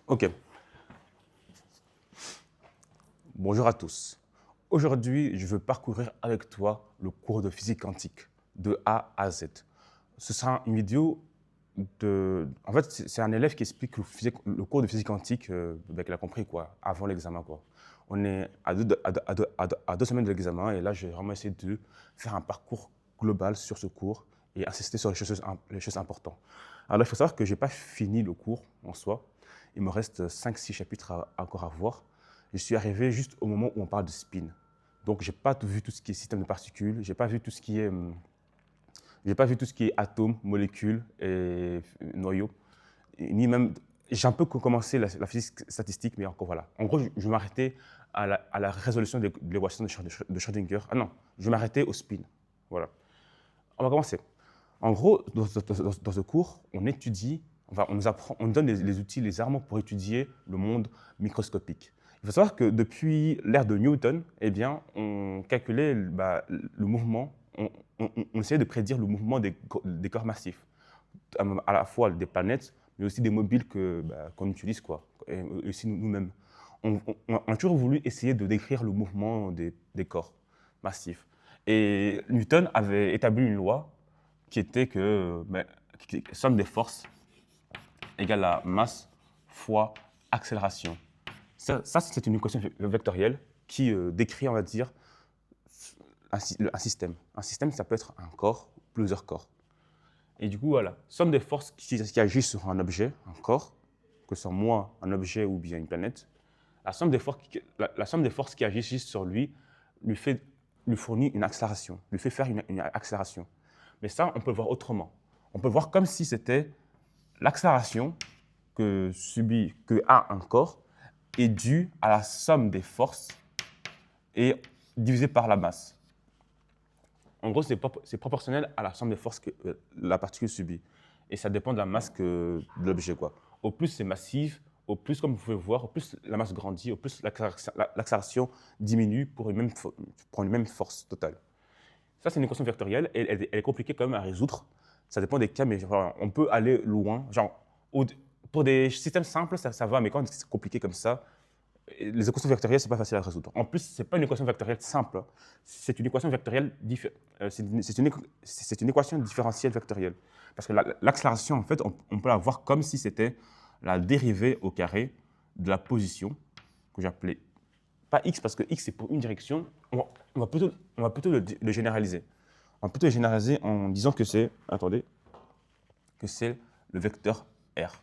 Ok, bonjour à tous. Aujourd'hui, je veux parcourir avec toi le cours de physique quantique, de A à Z. Ce sera une vidéo de... En fait, c'est un élève qui explique le cours de physique quantique, qu'il a compris quoi, avant l'examen, quoi. On est à deux semaines de l'examen et là, j'ai vraiment essayé de faire un parcours global sur ce cours et insister sur les choses importantes. Alors, il faut savoir que je n'ai pas fini le cours en soi. Il me reste 5-6 chapitres encore à voir. Je suis arrivé juste au moment où on parle de spin. Donc, je n'ai pas vu tout ce qui est système de particules, je n'ai pas vu tout ce qui est j'ai pas vu tout ce qui est atomes, molécules et noyaux, ni même. J'ai un peu commencé la physique statistique, mais encore voilà. En gros, je vais m'arrêter à la résolution de l'équation de Schrödinger. Ah non, je vais m'arrêter au spin. Voilà. On va commencer. En gros, dans ce cours, on étudie, enfin, on nous apprend, on nous donne les outils, les armes pour étudier le monde microscopique. Il faut savoir que depuis l'ère de Newton, eh bien, on calculait le mouvement, on essayait de prédire le mouvement des corps massifs, à la fois des planètes, mais aussi des mobiles qu'on utilise, quoi, et aussi nous-mêmes. On a toujours voulu essayer de décrire le mouvement des corps massifs. Et Newton avait établi une loi qui était que somme des forces égale à masse fois accélération. Ça c'est une équation vectorielle qui décrit, on va dire, un système. Un système, ça peut être un corps, plusieurs corps. Et du coup, voilà, somme des forces qui agissent sur un objet, un corps, que ce soit moi, un objet ou bien une planète, la somme des forces qui agissent sur lui lui fournit une accélération, lui fait faire une accélération. Mais ça, on peut le voir autrement. On peut le voir comme si c'était l'accélération que a un corps est due à la somme des forces et divisée par la masse. En gros, c'est proportionnel à la somme des forces que la particule subit. Et ça dépend de la masse de l'objet, quoi. Au plus c'est massif, au plus, comme vous pouvez voir, au plus la masse grandit, au plus l'accélération diminue pour une même force totale. Ça, c'est une équation vectorielle et elle est compliquée quand même à résoudre. Ça dépend des cas, mais genre, on peut aller loin. Genre, pour des systèmes simples, ça va, mais quand c'est compliqué comme ça, les équations vectorielles, c'est pas facile à résoudre. En plus, c'est pas une équation vectorielle simple. C'est une équation vectorielle c'est une équation différentielle vectorielle. Parce que l'accélération, en fait, on peut la voir comme si c'était la dérivée au carré de la position que j'appelais pas x parce que x c'est pour une direction. On va plutôt le généraliser. On va plutôt le généraliser en disant que c'est, attendez, que c'est le vecteur r,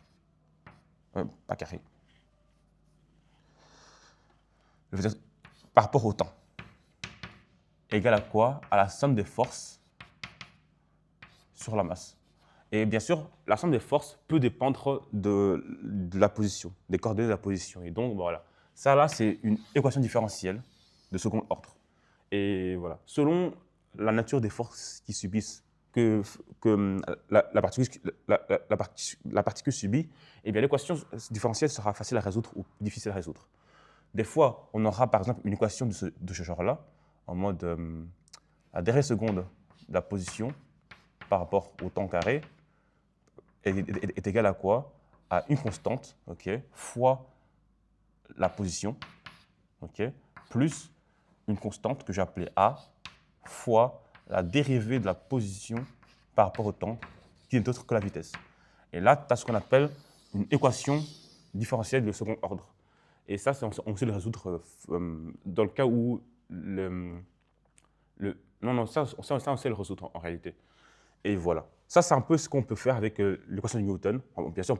pas carré. Le vecteur par rapport au temps. Égal à quoi? À la somme des forces sur la masse. Et bien sûr, la somme des forces peut dépendre de la position, des coordonnées de la position. Et donc, voilà. Ça, là, c'est une équation différentielle de second ordre. Et voilà. Selon la nature des forces qui subissent, que la particule subit, eh bien, l'équation différentielle sera facile à résoudre ou difficile à résoudre. Des fois, on aura par exemple une équation de ce genre-là, en mode la dérivée seconde de la position par rapport au temps carré est égale à quoi? À une constante, okay, fois la position, okay, plus une constante que j'ai appelée A fois la dérivée de la position par rapport au temps, qui n'est autre que la vitesse. Et là, tu as ce qu'on appelle une équation différentielle de second ordre. Et ça, on sait le résoudre dans le cas où non, ça, on sait le résoudre en réalité. Et voilà. Ça, c'est un peu ce qu'on peut faire avec l'équation de Newton. Bien sûr,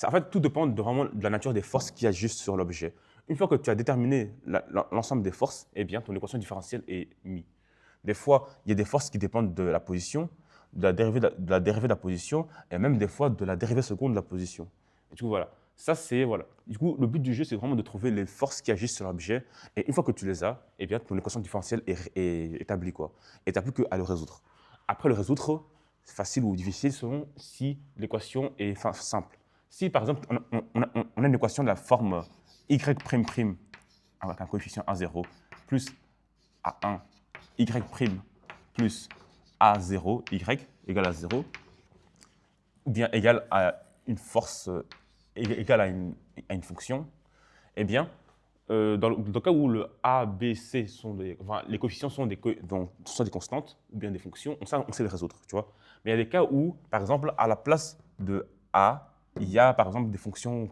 en fait, tout dépend vraiment de la nature des forces qui agissent sur l'objet. Une fois que tu as déterminé l'ensemble des forces, eh bien, ton équation différentielle est mise. Des fois, il y a des forces qui dépendent de la position, de la dérivée de la position, et même des fois de la dérivée seconde de la position. Et du coup, voilà. Ça, c'est, voilà. Du coup, le but du jeu, c'est vraiment de trouver les forces qui agissent sur l'objet. Et une fois que tu les as, eh bien, ton équation différentielle est établie, quoi. Et tu n'as plus qu'à le résoudre. Après le résoudre, c'est facile ou difficile selon si l'équation est simple. Si, par exemple, on a une équation de la forme y'' avec un coefficient a0 plus a1 y' plus a0 y égale à 0, ou bien égale à une force égale à une fonction, eh bien, dans le cas où le a, b, c enfin, les coefficients sont des constantes ou bien des fonctions, on sait les résoudre, tu vois. Mais il y a des cas où, par exemple, à la place de a, il y a par exemple des fonctions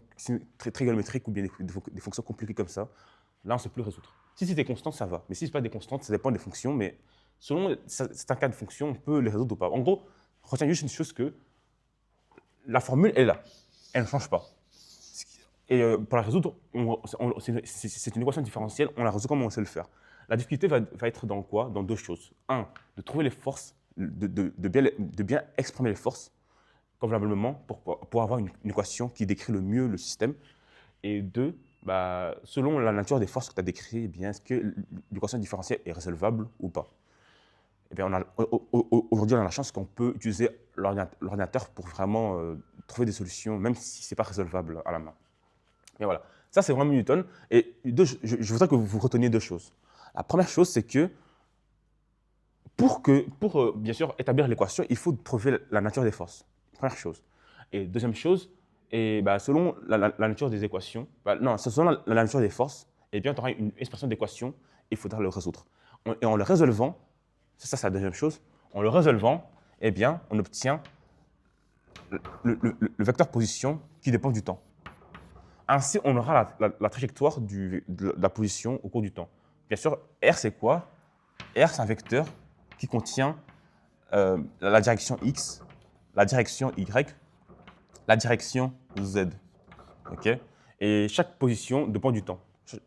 trigonométriques ou bien des fonctions compliquées comme ça. Là, on ne sait plus résoudre. Si c'est des constantes, ça va. Mais si ce n'est pas des constantes, ça dépend des fonctions. Mais selon certains cas de fonctions, on peut les résoudre ou pas. En gros, retiens juste une chose que la formule est là. Elle ne change pas. Et pour la résoudre, c'est une équation différentielle, on la résout comme on sait le faire. La difficulté va être dans quoi? Dans deux choses. Un, de trouver les forces, de bien exprimer les forces convenablement pour avoir une équation qui décrit le mieux le système. Et deux, bah, selon la nature des forces que tu as décrites, eh bien, est-ce que l'équation différentielle est résolvable ou pas? Eh bien, aujourd'hui, on a la chance qu'on peut utiliser l'ordinateur pour vraiment trouver des solutions, même si ce n'est pas résolvable à la main. Et voilà, ça c'est vraiment Newton. Et je voudrais que vous reteniez deux choses. La première chose, c'est que pour bien sûr établir l'équation, il faut trouver la nature des forces. Première chose. Et deuxième chose, et bah, selon la nature des équations, selon la nature des forces, eh bien, tu auras une expression d'équation, il faudra le résoudre. Et en le résolvant, ça c'est la deuxième chose, en le résolvant, eh bien, on obtient le vecteur position qui dépend du temps. Ainsi, on aura la trajectoire de la position au cours du temps. Bien sûr, R, c'est quoi? R, c'est un vecteur qui contient la direction X, la direction Y, la direction Z. Okay? Et chaque position dépend du temps.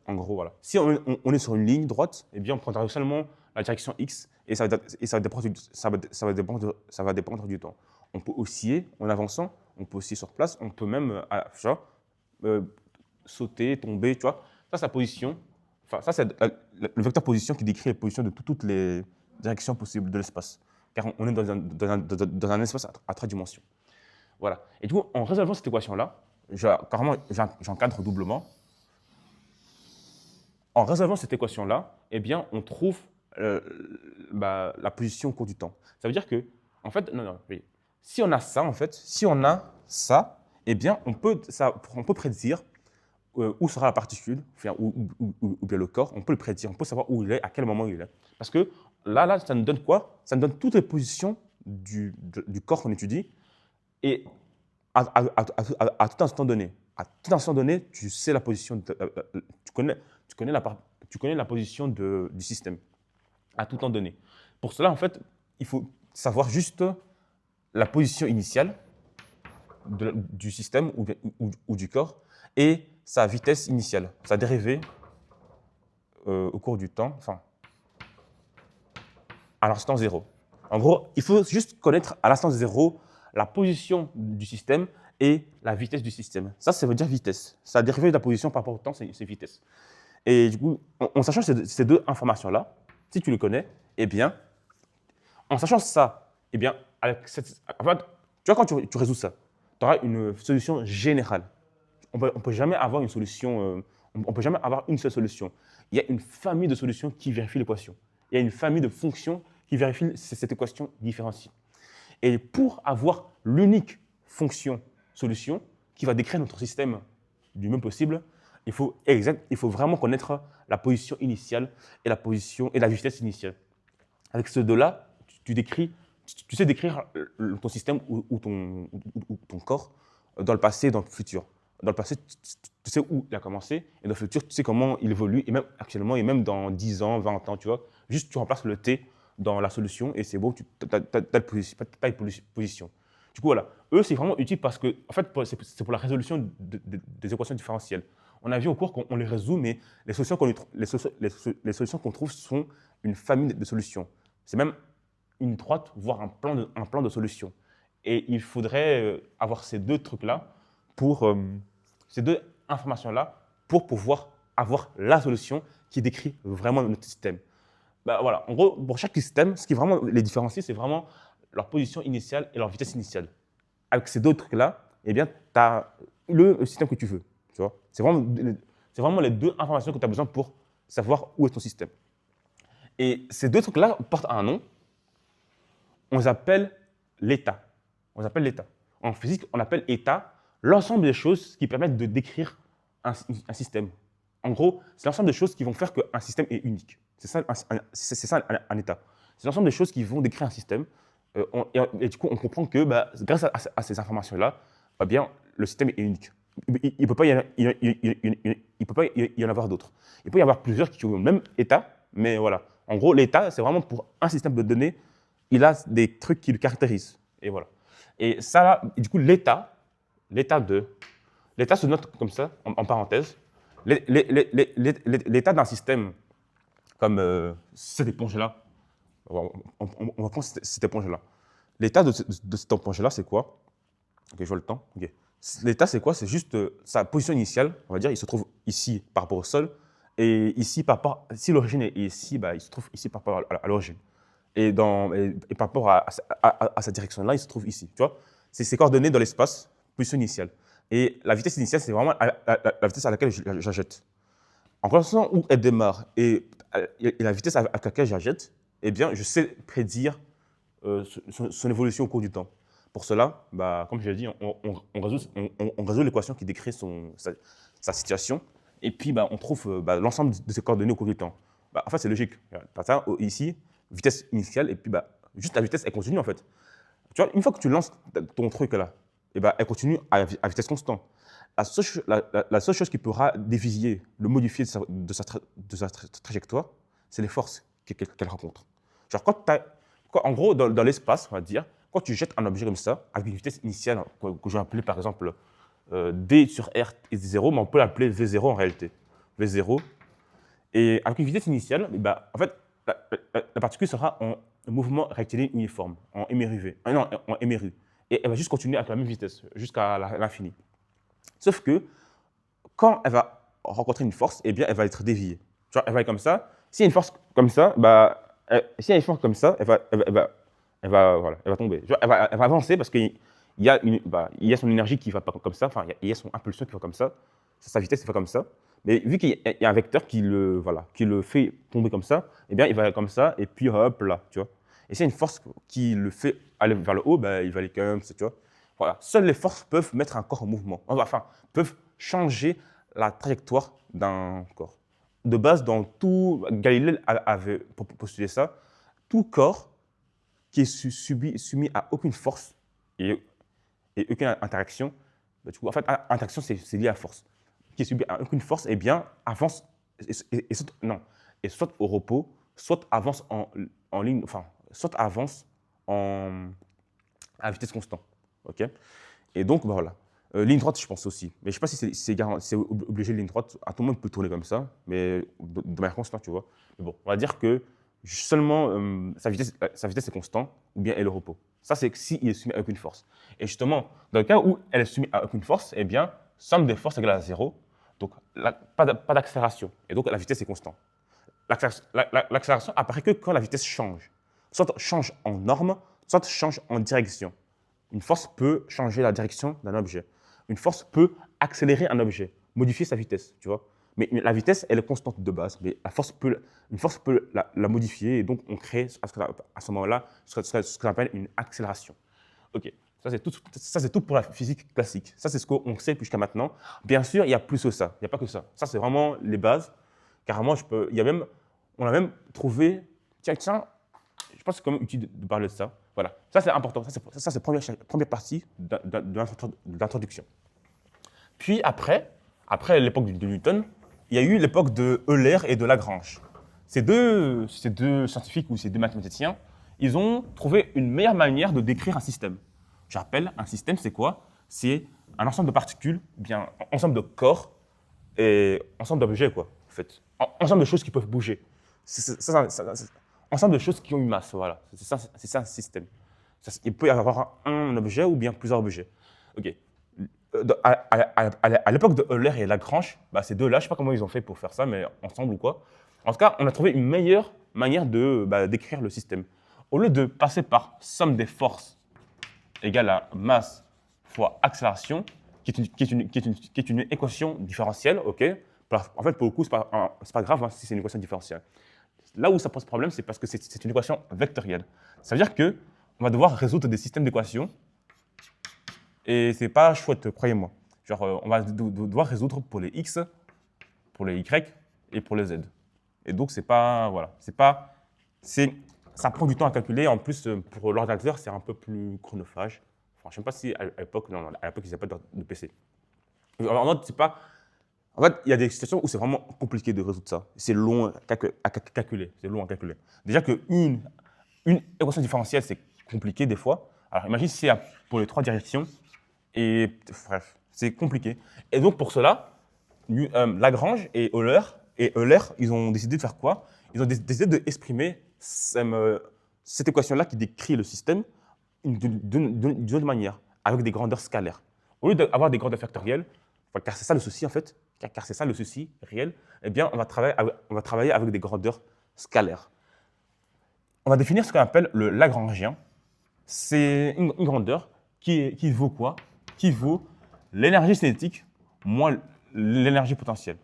En gros, voilà. Si on est sur une ligne droite, eh bien, on prendra seulement la direction X et ça va dépendre du temps. On peut osciller en avançant, on peut osciller sur place, on peut même sauter, tomber, tu vois. Ça, c'est la position. Enfin, ça, c'est le vecteur position qui décrit les positions de toutes les directions possibles de l'espace. Car on est dans un espace à 3 dimensions. Voilà. Et du coup, en résolvant cette équation-là, carrément, j'encadre doublement. En résolvant cette équation-là, eh bien, on trouve la position au cours du temps. Ça veut dire que, en fait, oui. Si on a ça, eh bien, on peut prédire où sera la particule, enfin, ou bien le corps, on peut le prédire, on peut savoir où il est, à quel moment il est. Parce que là ça nous donne quoi? Ça nous donne toutes les positions du corps qu'on étudie, et à tout instant donné. À tout instant donné, tu sais la position, tu connais la position du système, à tout temps donné. Pour cela, en fait, il faut savoir juste la position initiale du système ou du corps et sa vitesse initiale, sa dérivée au cours du temps, enfin, à l'instant zéro. En gros, il faut juste connaître à l'instant zéro la position du système et la vitesse du système. Ça veut dire vitesse. Sa dérivée de la position par rapport au temps, c'est vitesse. Et du coup, en sachant ces deux informations-là, si tu le connais, eh bien, en sachant ça, eh bien, tu vois, quand tu résous ça, tu auras une solution générale. On peut jamais avoir une solution, on peut jamais avoir une seule solution. Il y a une famille de solutions qui vérifient l'équation. Il y a une famille de fonctions qui vérifient cette équation différentielle. Et pour avoir l'unique fonction-solution qui va décrire notre système du mieux possible, il faut vraiment connaître la position initiale et la vitesse initiale. Avec ces deux-là, tu sais décrire ton système ou ton corps dans le passé et dans le futur. Dans le passé, tu sais où il a commencé, et dans le futur, tu sais comment il évolue, et même actuellement, et même dans 10 ans, 20 ans, tu vois. Juste, tu remplaces le T dans la solution, et c'est bon, tu as une position. Du coup, voilà. Eux, c'est vraiment utile parce que, en fait, c'est pour la résolution des équations différentielles. On a vu au cours qu'on les résout, mais les solutions qu'on trouve sont une famille de solutions. C'est même une droite, voire un plan de solution. Et il faudrait avoir ces deux trucs-là, ces deux informations-là, pour pouvoir avoir la solution qui décrit vraiment notre système. Bah, voilà. En gros, pour chaque système, ce qui vraiment les différencie, c'est vraiment leur position initiale et leur vitesse initiale. Avec ces deux trucs-là, eh bien, tu as le système que tu veux. Tu vois, c'est vraiment les deux informations que tu as besoin pour savoir où est ton système. Et ces deux trucs-là portent un nom. On les appelle l'état. En physique, on appelle état l'ensemble des choses qui permettent de décrire un système. En gros, c'est l'ensemble des choses qui vont faire qu'un système est unique. C'est ça, un état. C'est l'ensemble des choses qui vont décrire un système. Et du coup, on comprend que grâce à ces informations-là, bien, le système est unique. Il ne peut pas y en avoir d'autres. Il peut y avoir plusieurs qui ont le même état, mais voilà. En gros, l'état, c'est vraiment pour un système de données, il a des trucs qui le caractérisent. Et voilà. Et ça, là, du coup, l'état se note comme ça, en parenthèse. L'état d'un système comme cette éponge-là, on va prendre cette éponge-là. L'état de cette éponge-là, c'est quoi? Ok, je vois le temps. Okay. L'état, c'est quoi? C'est juste sa position initiale, on va dire, il se trouve ici par rapport au sol, et ici, si l'origine est ici, il se trouve ici par rapport à l'origine. Et par rapport à cette direction-là, il se trouve ici. Tu vois, c'est ses coordonnées dans l'espace, position initiale. Et la vitesse initiale, c'est vraiment la vitesse à laquelle je la jette. En fonction où elle démarre et la vitesse à laquelle je la jette, eh bien, je sais prédire son évolution au cours du temps. Pour cela, comme je l'ai dit, on résout l'équation qui décrit sa situation. Et puis, on trouve l'ensemble de ses coordonnées au cours du temps. En fait, c'est logique. Ça, ici, vitesse initiale, et puis juste la vitesse, elle continue en fait. Tu vois, une fois que tu lances ton truc là, elle continue à vitesse constante. La seule chose qui pourra dévier, le modifier de sa trajectoire, c'est les forces qu'elle rencontre. Genre, en gros, dans l'espace, on va dire, quand tu jettes un objet comme ça, avec une vitesse initiale que je vais appeler par exemple D sur R est 0, mais on peut l'appeler V0 en réalité. V0. Et avec une vitesse initiale, en fait, la particule sera en mouvement rectiligne uniforme, en émerivé. En émeru. Et elle va juste continuer avec la même vitesse, jusqu'à l'infini. Sauf que, quand elle va rencontrer une force, eh bien, elle va être déviée. Tu vois, elle va être comme ça. S'il y a une force comme ça, voilà, elle va tomber. Tu vois, elle va avancer parce qu'il y a son énergie qui ne va pas comme ça, enfin, il y a son impulsion qui va comme ça, sa vitesse qui va comme ça. Mais vu qu'il y a un vecteur qui le fait tomber comme ça, eh bien, il va aller comme ça, et puis hop, là, tu vois. Et s'il y a une force qui le fait aller vers le haut, il va aller comme ça, tu vois. Voilà. Seules les forces peuvent mettre un corps en mouvement, enfin, peuvent changer la trajectoire d'un corps. De base, dans tout, Galilée avait postulé ça, tout corps qui est soumis à aucune force et aucune interaction, du coup, en fait, interaction, c'est lié à force, qui est subi à aucune force, eh bien, avance et soit au repos, soit avance en ligne, enfin, soit avance à vitesse constante. Ok. Et donc, voilà. Ligne droite, je pense aussi. Mais je ne sais pas si c'est obligé, ligne droite. À tout le monde peut tourner comme ça, mais de manière constante, tu vois. Mais bon, on va dire que seulement sa vitesse est constante, ou bien elle est au repos. Ça, c'est s'il est soumis à aucune force. Et justement, dans le cas où elle est soumise à aucune force, eh bien, somme des forces égale à 0. Donc, pas d'accélération. Et donc, la vitesse est constante. L'accélération apparaît que quand la vitesse change. Soit change en norme, soit change en direction. Une force peut changer la direction d'un objet. Une force peut accélérer un objet, modifier sa vitesse, tu vois. Mais la vitesse, elle est constante de base. Mais une force peut la modifier, et donc on crée à ce moment-là ce qu'on appelle une accélération. OK, ça c'est tout pour la physique classique. Ça, c'est ce qu'on sait jusqu'à maintenant. Bien sûr, il y a plus que ça. Il n'y a pas que ça. Ça, c'est vraiment les bases. Carrément, on a même trouvé, tiens, je pense que c'est quand même utile de parler de ça. Voilà, ça c'est important. Ça c'est la première partie de l'introduction. Puis après l'époque de Newton, il y a eu l'époque de Euler et de Lagrange. Ces deux scientifiques ou ces deux mathématiciens, ils ont trouvé une meilleure manière de décrire un système. Je rappelle, un système, c'est quoi? C'est un ensemble de particules, bien ensemble de corps et ensemble d'objets, quoi, en fait. Ensemble de choses qui peuvent bouger. Ensemble de choses qui ont une masse, voilà. C'est ça un système. Il peut y avoir un objet ou bien plusieurs objets. Ok. À l'époque de Euler et Lagrange, ces deux-là, je ne sais pas comment ils ont fait pour faire ça, mais ensemble ou quoi. En tout cas, on a trouvé une meilleure manière de décrire le système. Au lieu de passer par somme des forces égale à masse fois accélération, qui est une équation différentielle, ok. En fait, pour le coup, c'est pas grave si c'est une équation différentielle. Là où ça pose problème, c'est parce que c'est une équation vectorielle. Ça veut dire qu'on va devoir résoudre des systèmes d'équations Et c'est pas chouette, croyez-moi. Genre, on va devoir résoudre pour les x, pour les y et pour les z. Et donc, c'est pas, voilà, c'est pas, ça prend du temps à calculer. En plus, pour l'ordinateur, c'est un peu plus chronophage. Enfin, je ne sais pas si à l'époque, non, à l'époque, ils n'avaient pas de PC. En mode, c'est pas. En fait, il y a des situations où c'est vraiment compliqué de résoudre ça. C'est long à calculer. C'est long à calculer. Déjà qu'une une équation différentielle, c'est compliqué des fois. Alors, imagine si c'est pour les trois directions. Et bref, c'est compliqué. Et donc, pour cela, Lagrange et Euler, ils ont décidé de faire quoi? Ils ont décidé d'exprimer cette équation-là qui décrit le système d'une autre manière, avec des grandeurs scalaires. Au lieu d'avoir des grandeurs factorielles, enfin, car c'est ça le souci en fait, car c'est ça le souci réel, eh bien, on va travailler avec des grandeurs scalaires. On va définir ce qu'on appelle le Lagrangien. C'est une grandeur qui vaut quoi? Qui vaut l'énergie cinétique moins l'énergie potentielle.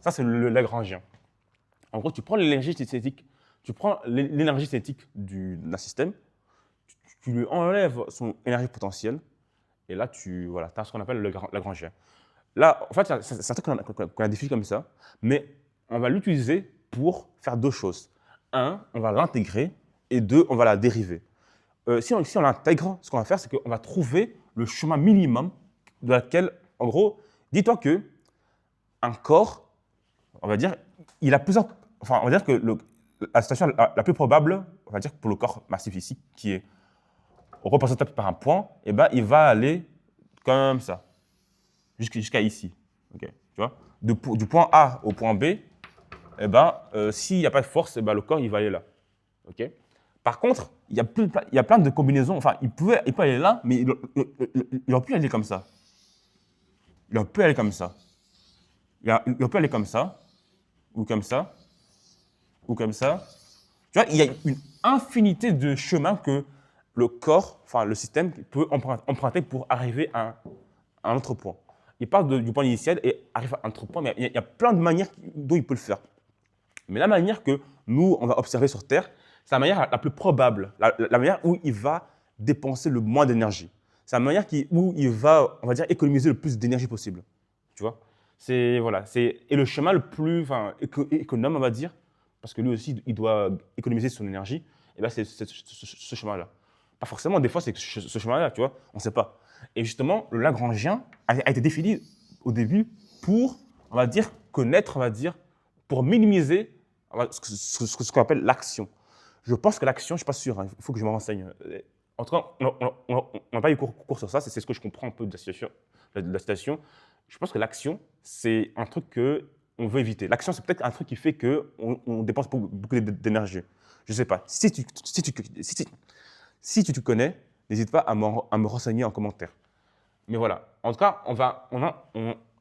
Ça, c'est le Lagrangien. En gros, tu prends l'énergie cinétique, d'un système, tu lui enlèves son énergie potentielle, et là, tu as ce qu'on appelle le Lagrangien. Là, en fait, c'est un truc qu'on a défini comme ça, mais on va l'utiliser pour faire deux choses. Un, on va l'intégrer, et deux, on va la dériver. Si on l'intègre, ce qu'on va faire, c'est qu'on va trouver le chemin minimum de laquelle, en gros, dis-toi que un corps, on va dire, il a plusieurs. Enfin, on va dire que la situation la plus probable, on va dire pour le corps massif ici, qui est représenté par un point, eh ben, il va aller comme ça, jusqu'à ici. Okay, tu vois, du point A au point B, eh ben, s'il n'y a pas de force, eh ben, le corps il va aller là. Okay. Par contre, il y a plein de combinaisons. Enfin, il peut aller là, mais il aurait pu aller comme ça. Il aurait pu aller comme ça. Il aurait pu aller comme ça, ou comme ça, ou comme ça. Tu vois, il y a une infinité de chemins que le corps, enfin le système, peut emprunter pour arriver à un autre point. Il part du point initial et arrive à un autre point, mais il y a plein de manières dont il peut le faire. Mais la manière que nous, on va observer sur Terre, c'est la manière la plus probable, la manière où il va dépenser le moins d'énergie. C'est la manière où il va, on va dire, économiser le plus d'énergie possible. Tu vois? Et le chemin le plus économe, on va dire, parce que lui aussi, il doit économiser son énergie, et ben c'est ce chemin-là. Pas forcément, des fois, c'est ce chemin-là, tu vois, on ne sait pas. Et justement, le Lagrangien a été défini au début pour, on va dire, connaître, on va dire, pour minimiser ce qu'on appelle l'action. Je pense que l'action, je ne suis pas sûr, il faut que je me renseigne. En tout cas, on n'a pas eu cours sur ça, c'est ce que je comprends un peu de la situation. Je pense que l'action, c'est un truc qu'on veut éviter. L'action, c'est peut-être un truc qui fait qu'on dépense beaucoup d'énergie. Je ne sais pas. Si tu te connais, n'hésite pas à me renseigner en commentaire. Mais voilà. En tout cas,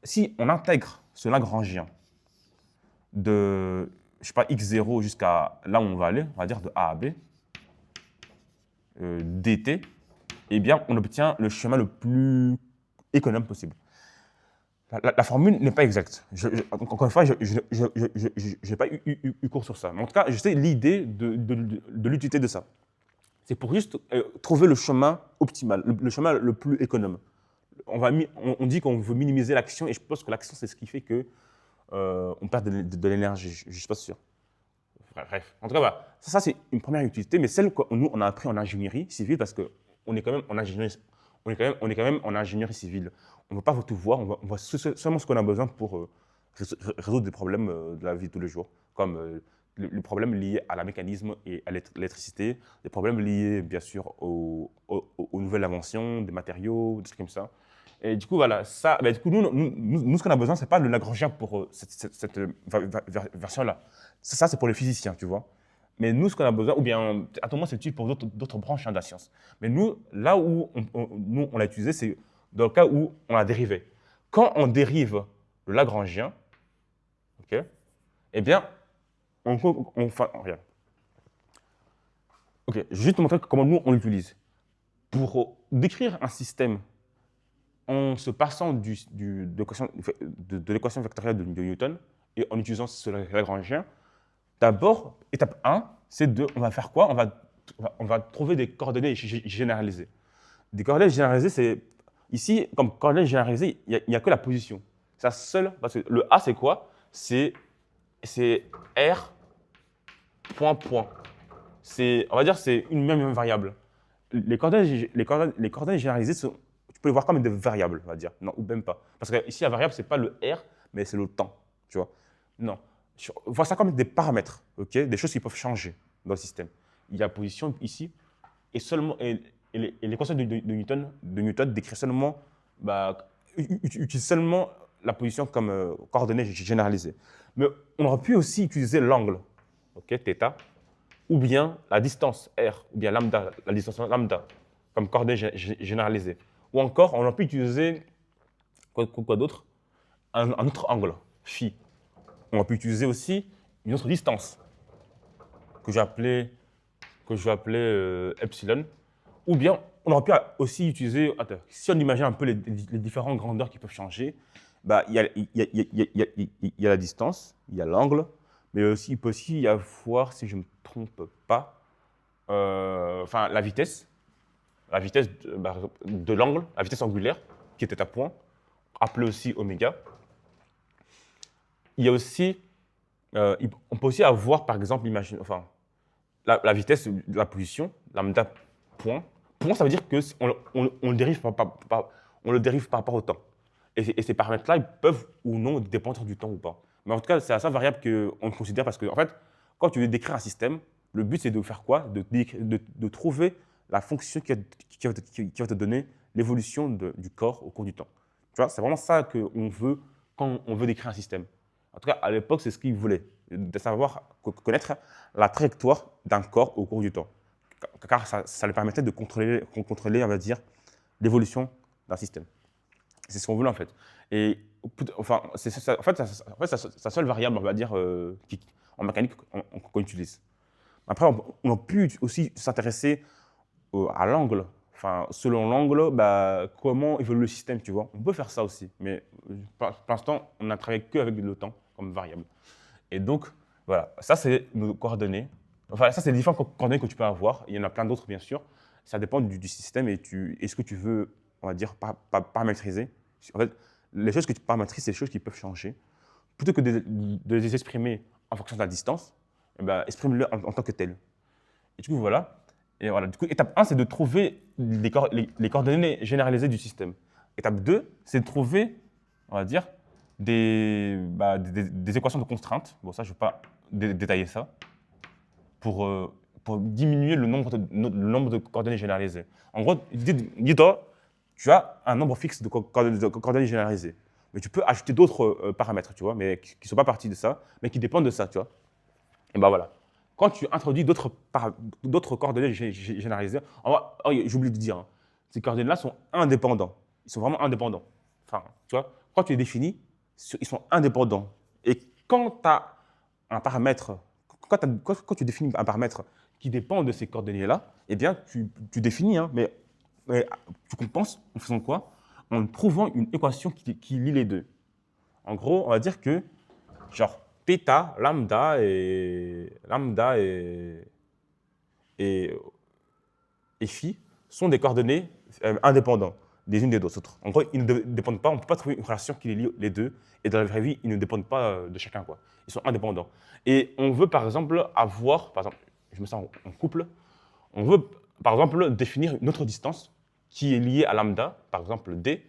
si on intègre ce Lagrangien de, je sais pas, x0 jusqu'à là où on va aller, on va dire de A à B, dt, eh bien, on obtient le chemin le plus économe possible. La formule n'est pas exacte. Encore une fois, je n'ai pas eu cours sur ça. Mais en tout cas, je sais l'idée de l'utilité de ça. C'est pour juste trouver le chemin optimal, le chemin le plus économe. On dit qu'on veut minimiser l'action, et je pense que l'action, c'est ce qui fait qu'on perd de l'énergie. Je ne suis pas sûr. Bref. En tout cas, voilà. Ça c'est une première utilité, mais celle que nous, on a appris en ingénierie civile, parce qu'on est quand même en ingénierie, on est quand même en ingénierie civile. On ne va pas tout voir, on voit seulement ce qu'on a besoin pour résoudre des problèmes de la vie de tous les jours, comme les problèmes liés à la mécanisme et à l'électricité, des problèmes liés, bien sûr, aux nouvelles inventions, des matériaux, des trucs comme ça. Et du coup, voilà, du coup, nous, ce qu'on a besoin, ce n'est pas le Lagrangien pour cette version-là. Ça, c'est pour les physiciens, tu vois. Mais nous, ce qu'on a besoin, ou bien, à tout moment, c'est utile pour d'autres branches de la science. Mais nous, là où on l'a utilisé, c'est dans le cas où on l'a dérivé. Quand on dérive le Lagrangien, okay, eh bien, regarde. Ok, je vais juste te montrer comment nous, on l'utilise. Pour décrire un système en se passant de l'équation vectorielle de Newton et en utilisant ce Lagrangien, d'abord, étape 1, c'est on va faire quoi? On va trouver des coordonnées généralisées. Des coordonnées généralisées, c'est Ici, comme coordonnée généralisée, il n'y a que la position. C'est la seule, parce que le A, c'est quoi? C'est R point point. On va dire c'est une même variable. Les coordonnées généralisées, tu peux les voir comme des variables, on va dire. Non, ou même pas. Parce que ici, la variable, ce n'est pas le R, mais c'est le temps. Tu vois? Non. Vois ça comme des paramètres, ok? Des choses qui peuvent changer dans le système. Il y a la position ici, et l'équation de Newton décrit seulement, utilise seulement la position comme coordonnée généralisée. Mais on aurait pu aussi utiliser l'angle, ok, θ, ou bien la distance r, ou bien lambda, la distance lambda, comme coordonnée généralisée. Ou encore, on aurait pu utiliser quoi d'autre? Un autre angle, phi. On aurait pu utiliser aussi une autre distance que je vais appeler epsilon. Ou bien, on aurait pu aussi utiliser, si on imagine un peu les différentes grandeurs qui peuvent changer, il y a la distance, il y a l'angle, mais aussi, il peut aussi y avoir, si je ne me trompe pas, la vitesse de l'angle, la vitesse angulaire, qui était à point, appelée aussi oméga. Il y a aussi, on peut aussi avoir, par exemple, la vitesse de la position, lambda point. Point, ça veut dire qu'on le dérive on le dérive par rapport au temps. Et ces paramètres-là, ils peuvent ou non dépendre du temps ou pas. Mais en tout cas, c'est la seule variable qu'on considère parce que, en fait, quand tu veux décrire un système, le but, c'est de faire quoi? De trouver la fonction qui va te donner l'évolution du corps au cours du temps. Tu vois, c'est vraiment ça qu'on veut quand on veut décrire un système. En tout cas, à l'époque, c'est ce qu'ils voulaient, de savoir connaître la trajectoire d'un corps au cours du temps. Car ça lui permettait de contrôler, on va dire, l'évolution d'un système. C'est ce qu'on voulait en fait. Et c'est sa seule variable, on va dire, en mécanique qu'on utilise. Après, on a pu aussi s'intéresser à l'angle. Selon l'angle, comment évolue le système, tu vois. On peut faire ça aussi, mais pour l'instant, on n'a travaillé qu'avec le temps comme variable. Et donc, voilà, ça c'est nos coordonnées. Ça c'est les différentes coordonnées que tu peux avoir. Il y en a plein d'autres, bien sûr. Ça dépend du système et ce que tu veux, on va dire, paramétriser. En fait, les choses que tu paramétrises, c'est des choses qui peuvent changer. Plutôt que de les exprimer en fonction de la distance, exprime-le en tant que tel. Et du coup, voilà. Et voilà. Du coup, étape 1, c'est de trouver les coordonnées généralisées du système. Étape 2, c'est de trouver, on va dire, des équations de contraintes. Bon, ça, je ne vais pas détailler ça. Pour diminuer le nombre de coordonnées généralisées. En gros, dis-toi, tu as un nombre fixe de coordonnées généralisées. Mais tu peux ajouter d'autres paramètres, tu vois, mais qui ne sont pas partie de ça, mais qui dépendent de ça, tu vois. Et voilà. Quand tu introduis d'autres coordonnées généralisées, j'ai oublié de dire, hein, ces coordonnées-là sont indépendants. Ils sont vraiment indépendants. Tu vois, quand tu les définis, ils sont indépendants. Et quand tu as un paramètre, quand tu définis un paramètre qui dépend de ces coordonnées-là, eh bien, tu définis, hein, mais tu compenses en faisant quoi? En trouvant une équation qui lie les deux. En gros, on va dire que, genre, θ, lambda et phi sont des coordonnées indépendantes des unes des autres. En gros, ils ne dépendent pas, on ne peut pas trouver une relation qui les lie les deux, et dans la vraie vie, ils ne dépendent pas de chacun, quoi. Ils sont indépendants. Et on veut, par exemple, je me sens en couple, on veut, par exemple, définir une autre distance qui est liée à lambda, par exemple d,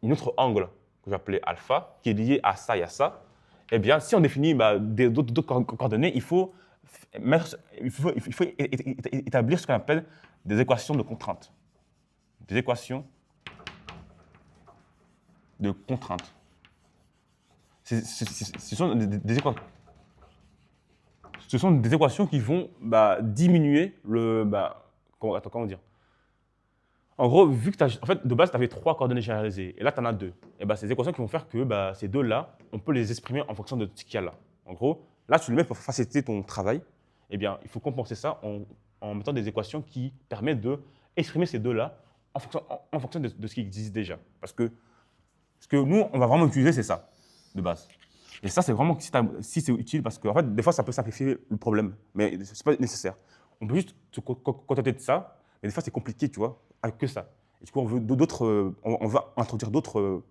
une autre angle que je vais appeler alpha, qui est lié à ça et à ça. Eh bien, si on définit d'autres coordonnées, il faut établir ce qu'on appelle des équations de contrainte. Des équations de contrainte. Ce sont des équations qui vont diminuer le… comment dire? En gros, vu que de base, tu avais 3 coordonnées généralisées, et là, tu en as 2. Et ces équations qui vont faire que ces deux-là, on peut les exprimer en fonction de ce qu'il y a là. En gros, là, tu le mets pour faciliter ton travail. Eh bien, il faut compenser ça en mettant des équations qui permettent d'exprimer ces deux-là en fonction de ce qui existe déjà. Parce que ce que nous, on va vraiment utiliser, c'est ça, de base. Et ça, c'est vraiment si c'est utile, parce que en fait, des fois, ça peut simplifier le problème, mais ce n'est pas nécessaire. On peut juste se contenter de ça, mais des fois, c'est compliqué, tu vois, avec que ça. Et du coup, on veut introduire d'autres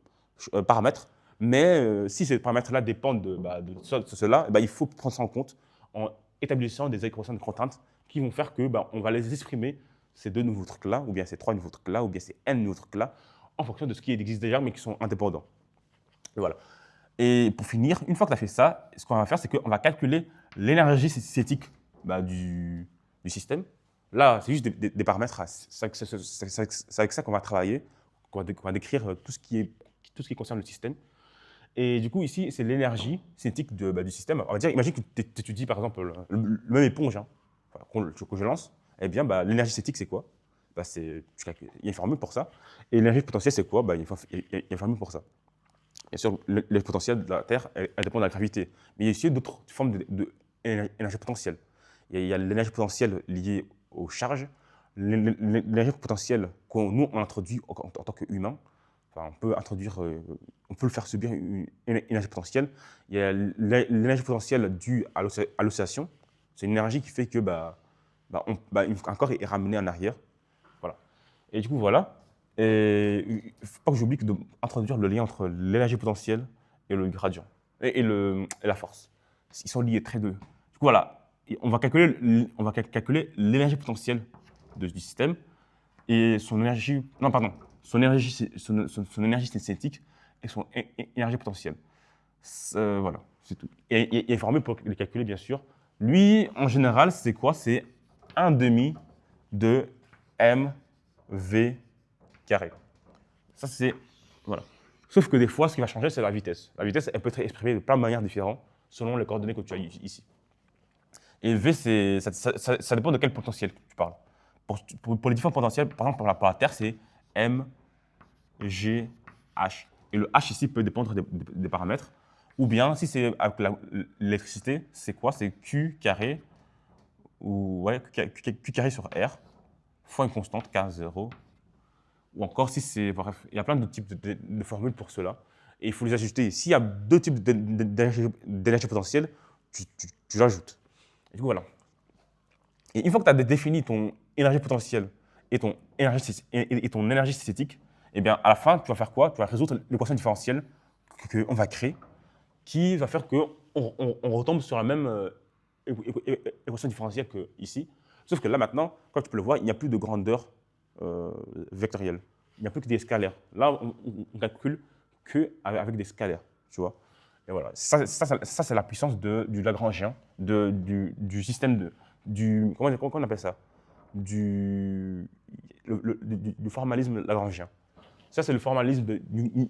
paramètres. Mais si ces paramètres-là dépendent de cela, il faut prendre ça en compte en établissant des équations de contraintes qui vont faire que on va les exprimer, ces deux nouveaux trucs-là, ou bien ces trois nouveaux trucs-là, ou bien ces n nouveaux trucs-là, en fonction de ce qui existe déjà, mais qui sont indépendants. Et voilà. Et pour finir, une fois que tu as fait ça, ce qu'on va faire, c'est qu'on va calculer l'énergie cinétique du système. Là, c'est juste des paramètres. C'est avec ça qu'on va travailler, qu'on va décrire tout ce qui concerne le système. Et du coup, ici, c'est l'énergie cinétique du système. On va dire, imagine que tu étudies, par exemple, le même éponge que je lance. Eh bien, l'énergie cinétique, c'est quoi? Il y a une formule pour ça. Et l'énergie potentielle, c'est quoi? Il y a une formule pour ça. Bien sûr, le potentiel de la Terre, elle dépend de la gravité. Mais il y a aussi d'autres formes d'énergie potentielle. Il y a l'énergie potentielle liée aux charges, l'énergie potentielle qu'on nous on introduit en tant qu'humain. Enfin, on peut le faire subir une énergie potentielle. Il y a l'énergie potentielle due à l'oscillation. C'est une énergie qui fait que un corps est ramené en arrière. Voilà. Et du coup, voilà. Et il ne faut pas que j'oublie d'introduire le lien entre l'énergie potentielle et le gradient, et la force. Ils sont liés très deux. Du coup, voilà, on va calculer l'énergie potentielle du système et son énergie, non, pardon, son énergie cinétique et son énergie potentielle. Voilà, c'est tout. Et il y a une formule pour les calculer, bien sûr. Lui, en général, c'est quoi? C'est 1/2 de mv carré. Ça, c'est... Voilà. Sauf que des fois, ce qui va changer, c'est la vitesse. La vitesse, elle peut être exprimée de plein de manières différentes selon les coordonnées que tu as ici. Et V, ça dépend de quel potentiel tu parles. Pour les différents potentiels, par exemple, pour la Terre, c'est M, G, H. Et le H ici peut dépendre des paramètres. Ou bien, si c'est avec l'électricité, c'est quoi? C'est Q carré, ou ouais, Q carré sur R, fois une constante, K0. Ou encore, si c'est... Bref, il y a plein de types de formules pour cela. Et il faut les ajuster. S'il y a deux types d'énergie potentielle, tu l'ajoutes. Et du coup, voilà. Et une fois que tu as défini ton énergie potentielle et ton énergie cinétique, eh bien, à la fin, tu vas faire quoi? Tu vas résoudre l'équation différentielle qu'on va créer, qui va faire qu'on retombe sur la même équation différentielle qu'ici. Sauf que là, maintenant, comme tu peux le voir, il n'y a plus de grandeur vectorielle. Il n'y a plus que des scalaires. Là, on calcule qu'avec des scalaires, tu vois. Et voilà. Ça c'est la puissance du Lagrangien, du système comment on appelle ça? Du formalisme lagrangien. Ça, c'est le formalisme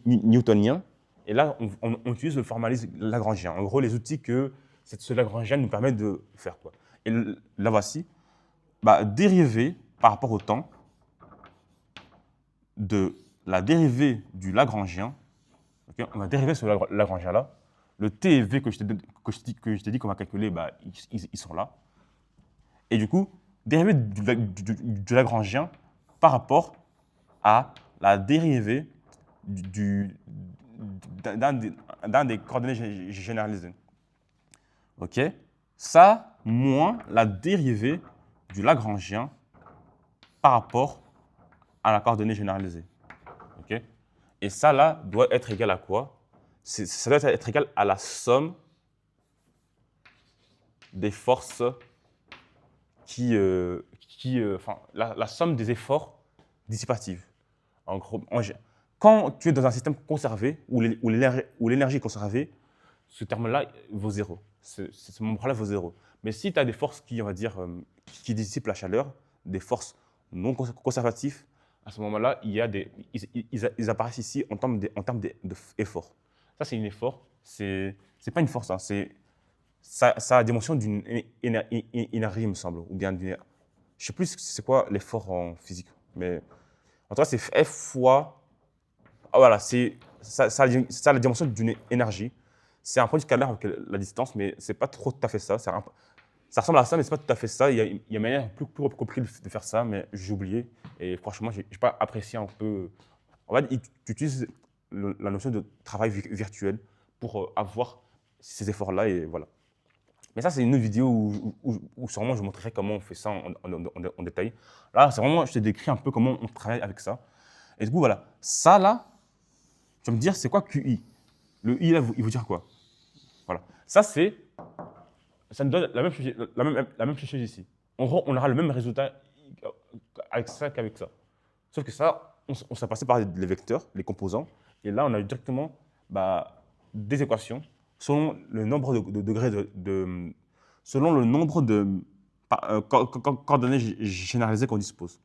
newtonien. Et là, on utilise le formalisme lagrangien. En gros, les outils que ce lagrangien nous permet de faire, quoi. Et là, voici. Dérivée par rapport au temps de la dérivée du lagrangien. Okay, on va dériver ce lagrangien-là. Le t et v que je t'ai dit qu'on va calculer, ils sont là. Et du coup, dérivée du lagrangien par rapport à la dérivée d'un des coordonnées généralisées. OK? Ça, moins la dérivée du lagrangien par rapport à la coordonnée généralisée. OK? Et ça, là, doit être égal à quoi? Ça doit être égal à la somme des forces la somme des efforts dissipatifs. En gros, quand tu es dans un système conservé, où l'énergie est conservée, ce terme-là vaut 0. Ce membre-là vaut 0. Mais si tu as des forces qui dissipent la chaleur, des forces non conservatives, à ce moment-là, ils apparaissent ici en termes d'effort. Ça, c'est un effort. C'est pas une force, hein, ça a la dimension d'une énergie, il me semble, ou bien je ne sais plus c'est quoi l'effort en physique, mais en tout cas, c'est F fois... voilà, ça a la dimension d'une énergie. C'est un produit scalaire avec la distance, mais ce n'est pas trop tout à fait ça. Ça ressemble à ça, mais ce n'est pas tout à fait ça. Il y a une manière plus compliquée de faire ça, mais j'ai oublié. Et franchement, je n'ai pas apprécié un peu... En fait, tu utilises la notion de travail virtuel pour avoir ces efforts-là, et voilà. Mais ça, c'est une autre vidéo où sûrement je montrerai comment on fait ça en détail. Là, c'est vraiment, je te décris un peu comment on travaille avec ça. Et du coup, voilà, ça là, tu vas me dire, c'est quoi QI? Le I, là, il veut dire quoi? Voilà. Ça nous donne la même chose ici. En gros, on aura le même résultat avec ça qu'avec ça. Sauf que ça, on s'est passé par les vecteurs, les composants, et là, on a eu directement des équations selon le nombre de degrés selon le nombre de coordonnées généralisées qu'on dispose.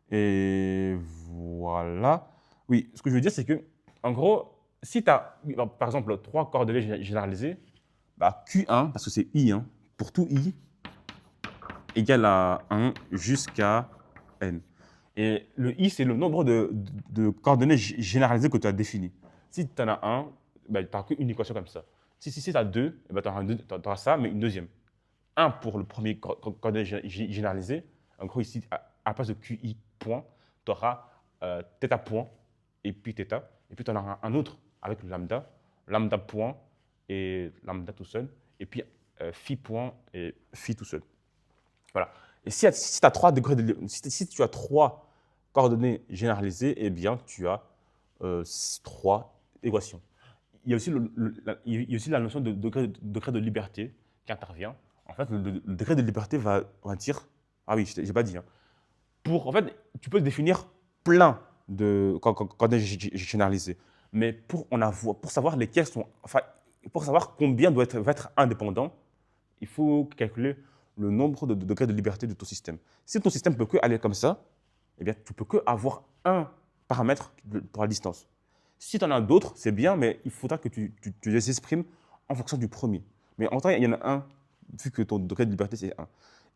Et voilà. Oui, ce que je veux dire, c'est que, en gros, si tu as, par exemple, trois coordonnées généralisées, Q1, parce que c'est I, hein, pour tout I, égale à 1 jusqu'à N. Et le I, c'est le nombre de coordonnées généralisées que tu as définies. Si tu en as un, tu n'as qu'une équation comme ça. Si tu as deux, tu auras ça, mais une deuxième. Un pour le premier coordonnée généralisé. En gros, ici, à la place de QI point, tu auras θ point et puis θ. Et puis tu en auras un autre avec le lambda, lambda point et lambda tout seul. Et puis phi point et phi tout seul. Voilà. Et si tu as trois degrés si tu as trois coordonnées généralisées, eh bien, tu as trois équations. Il y a aussi la notion de degré de liberté qui intervient. En fait, le degré de liberté va dire, ah oui, je n'ai pas dit, hein. En fait, tu peux définir plein de coordonnées généralisées, mais pour savoir lesquelles sont, enfin, pour savoir combien va être indépendant, il faut calculer le nombre de degrés de liberté de ton système. Si ton système ne peut que aller comme ça, eh bien, tu ne peux que avoir un paramètre pour la distance. Si tu en as d'autres, c'est bien, mais il faudra que tu les exprimes en fonction du premier. Mais en temps, il y en a un, vu que ton degré de liberté, c'est 1.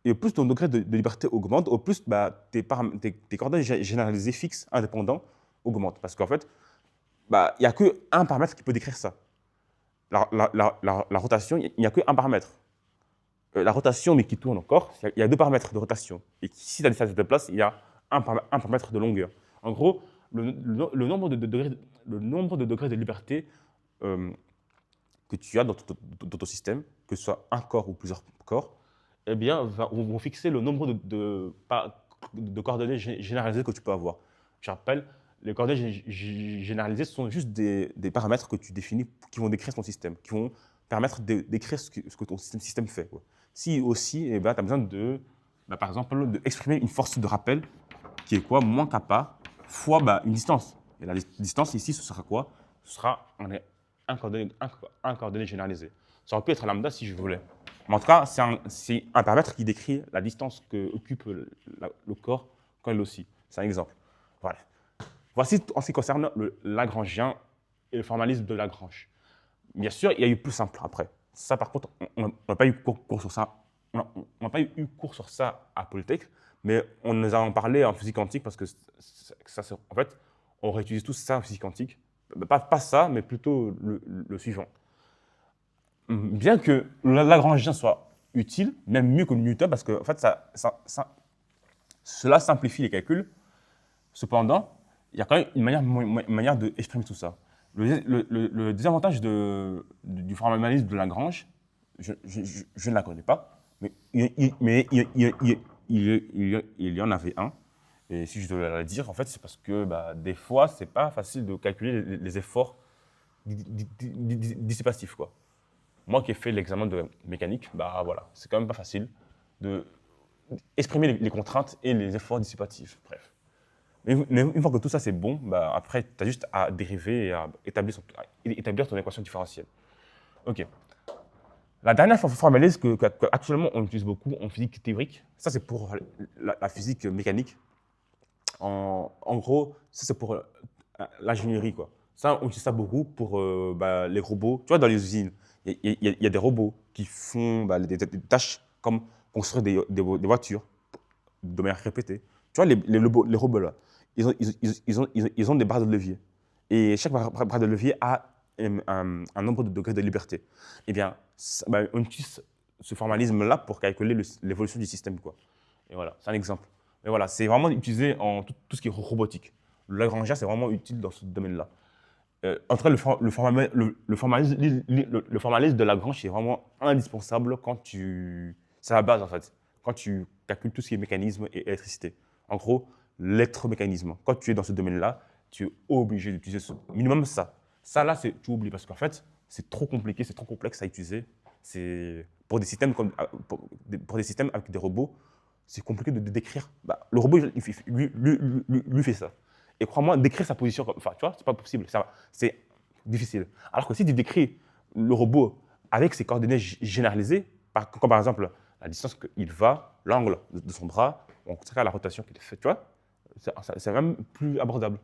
Et au plus ton degré de liberté augmente, au plus tes coordonnées généralisées fixes, indépendants, augmentent. Parce qu'en fait, il n'y a qu'un paramètre qui peut décrire ça. La rotation, il n'y a qu'un paramètre. La rotation, mais qui tourne encore, il y a deux paramètres de rotation. Et si tu as des cette place, il y a un paramètre de longueur. En gros, le nombre de degrés de liberté que tu as dans ton système, que ce soit un corps ou plusieurs corps, eh bien, vont fixer le nombre de coordonnées généralisées que tu peux avoir. Je rappelle, les coordonnées généralisées sont juste des paramètres que tu définis qui vont décrire ton système, qui vont permettre d'écrire ce que ton système fait, quoi. Si aussi, eh ben, tu as besoin par exemple, d'exprimer une force de rappel qui est quoi? Moins kappa fois une distance. Et la distance ici, ce sera quoi? Ce sera un coordonné généralisé. Ça aurait pu être lambda si je voulais. Mais en tout cas, c'est un paramètre qui décrit la distance qu'occupe le corps quand il oscille. C'est un exemple. Voilà. Voici en ce qui concerne le Lagrangien et le formalisme de Lagrange. Bien sûr, il y a eu plus simple après. Ça, par contre, on n'a pas eu cours sur ça. On n'a pas eu cours sur ça à Polytech, mais on nous en parlé en physique quantique parce que en fait, on réutilise tout ça en physique quantique. Pas ça, mais plutôt le suivant. Bien que le Lagrangien soit utile, même mieux que le Newton, parce que en fait, cela simplifie les calculs. Cependant, il y a quand même une manière d'exprimer tout ça. Le désavantage du formalisme de Lagrange, je ne la connais pas, mais il y en avait un. Et si je dois le dire, en fait, c'est parce que des fois, ce n'est pas facile de calculer les efforts dissipatifs, quoi. Moi qui ai fait l'examen de mécanique, voilà, c'est quand même pas facile d'exprimer les contraintes et les efforts dissipatifs, bref. Mais une fois que tout ça c'est bon, après, tu as juste à dériver et à établir ton équation différentielle. OK. La dernière formalisme qu'actuellement on utilise beaucoup en physique théorique, ça c'est pour la physique mécanique. En gros, ça c'est pour l'ingénierie, quoi. Ça, on utilise ça beaucoup pour les robots. Tu vois, dans les usines, il y a des robots qui font des tâches comme construire des voitures de manière répétée. Tu vois, les robots là, ils ont des barres de levier. Et chaque barre de levier a un nombre de degrés de liberté. Eh bien, on utilise ce formalisme-là pour calculer l'évolution du système, quoi. Et voilà, c'est un exemple. Mais voilà, c'est vraiment utilisé en tout ce qui est robotique. Le Lagrangien, c'est vraiment utile dans ce domaine-là. En tout cas, le formalisme de Lagrange est vraiment indispensable c'est la base, en fait, quand tu calcules tout ce qui est mécanisme et électricité. En gros, l'électromécanisme. Quand tu es dans ce domaine-là, tu es obligé d'utiliser minimum ça. Ça, là, tu oublies parce qu'en fait, c'est trop compliqué, c'est trop complexe à utiliser. Pour des systèmes pour des systèmes avec des robots, c'est compliqué de décrire. Bah, le robot, lui fait ça. Et crois-moi, décrire sa position, enfin, tu vois, c'est pas possible. C'est difficile. Alors que si tu décris le robot avec ses coordonnées généralisées, comme par exemple la distance qu'il va, l'angle de son bras, en tout cas la rotation qu'il fait, tu vois, c'est même plus abordable.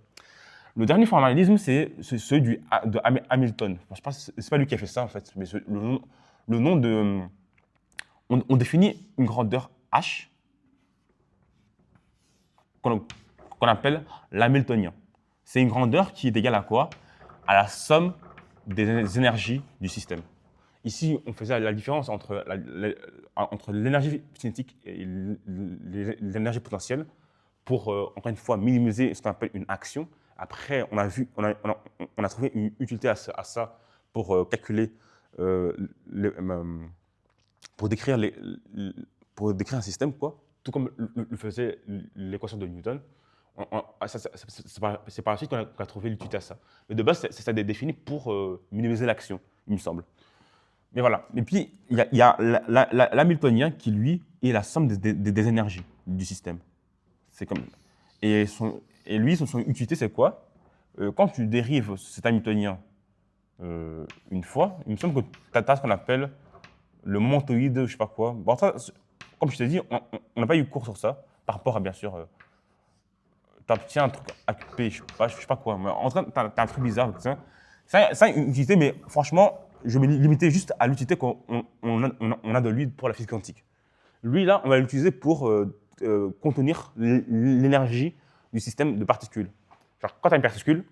Le dernier formalisme, c'est celui de Hamilton. Enfin, je pense que c'est pas lui qui a fait ça en fait, mais le nom de. On définit une grandeur h qu'on appelle l'hamiltonien. C'est une grandeur qui est égale à quoi? À la somme des énergies du système. Ici, on faisait la différence entre l'énergie cinétique et l'énergie potentielle pour, encore une fois, minimiser ce qu'on appelle une action. Après, on a trouvé une utilité à ça pour calculer, pour décrire un système, quoi. Tout comme le faisait l'équation de Newton. C'est par la suite qu'on a trouvé l'utilité à ça. Mais de base, ça est défini pour minimiser l'action, il me semble. Mais voilà. Et puis, il y a l'hamiltonien qui, lui, est la somme des énergies du système. C'est comme. Et lui, son utilité, c'est quoi? Quand tu dérives cet hamiltonien une fois, il me semble que tu as ce qu'on appelle le momentoïde, je ne sais pas quoi. Bon, ça, comme je t'ai dit, on n'a pas eu cours sur ça, par rapport à, bien sûr, tu obtiens un truc AQP, je sais pas quoi. Mais en tout cas, tu as un truc bizarre. Ça a une utilité, mais franchement, je vais me limiter juste à l'utilité qu'on a de lui pour la physique quantique. Lui, là, on va l'utiliser pour contenir l'énergie du système de particules. Genre, quand tu as une particule,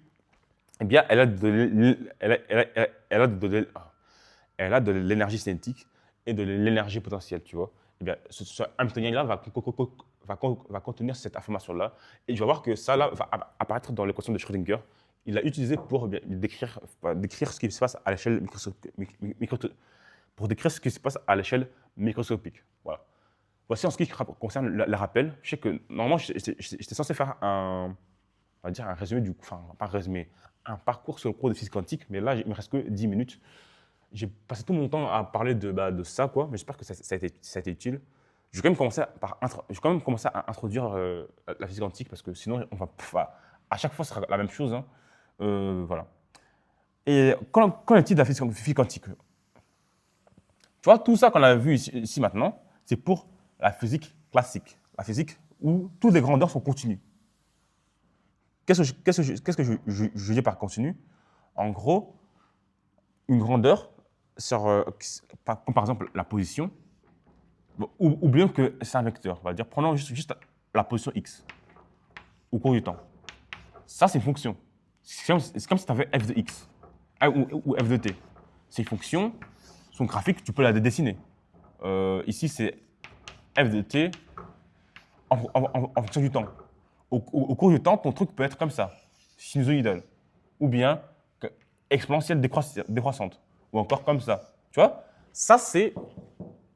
eh bien, elle a de l'énergie cinétique et de l'énergie potentielle, tu vois. Eh bien, ce hamiltonien-là va contenir cette information-là. Et tu vas voir que ça, là, va apparaître dans l'équation de Schrödinger. Il l'a utilisé pour décrire ce qui se passe à l'échelle microscopique. Voilà. Voici en ce qui concerne le rappel. Je sais que normalement, j'étais censé faire on va dire un résumé enfin, pas un résumé, un parcours sur le cours de physique quantique, mais là, il me reste que 10 minutes. J'ai passé tout mon temps à parler de ça, quoi, mais j'espère que ça a été utile. Je vais quand même commencer à introduire la physique quantique, parce que sinon, à chaque fois, ce sera la même chose. Hein. Voilà. Et qu'en est-il de la physique quantique? Tu vois, tout ça qu'on a vu ici maintenant, c'est pour la physique classique, la physique où toutes les grandeurs sont continues. Qu'est-ce que je dis par continu? En gros, une grandeur, comme par exemple la position, ou bien que c'est un vecteur. On va dire, prenons juste la position x au cours du temps. Ça, c'est une fonction. C'est comme si tu avais f de x ou f de t. C'est une fonction, son graphique, tu peux la dessiner. Ici, c'est f de t en fonction du temps. Au cours du temps, ton truc peut être comme ça, sinusoïdal, ou bien exponentielle décroissante, ou encore comme ça. Tu vois? Ça, c'est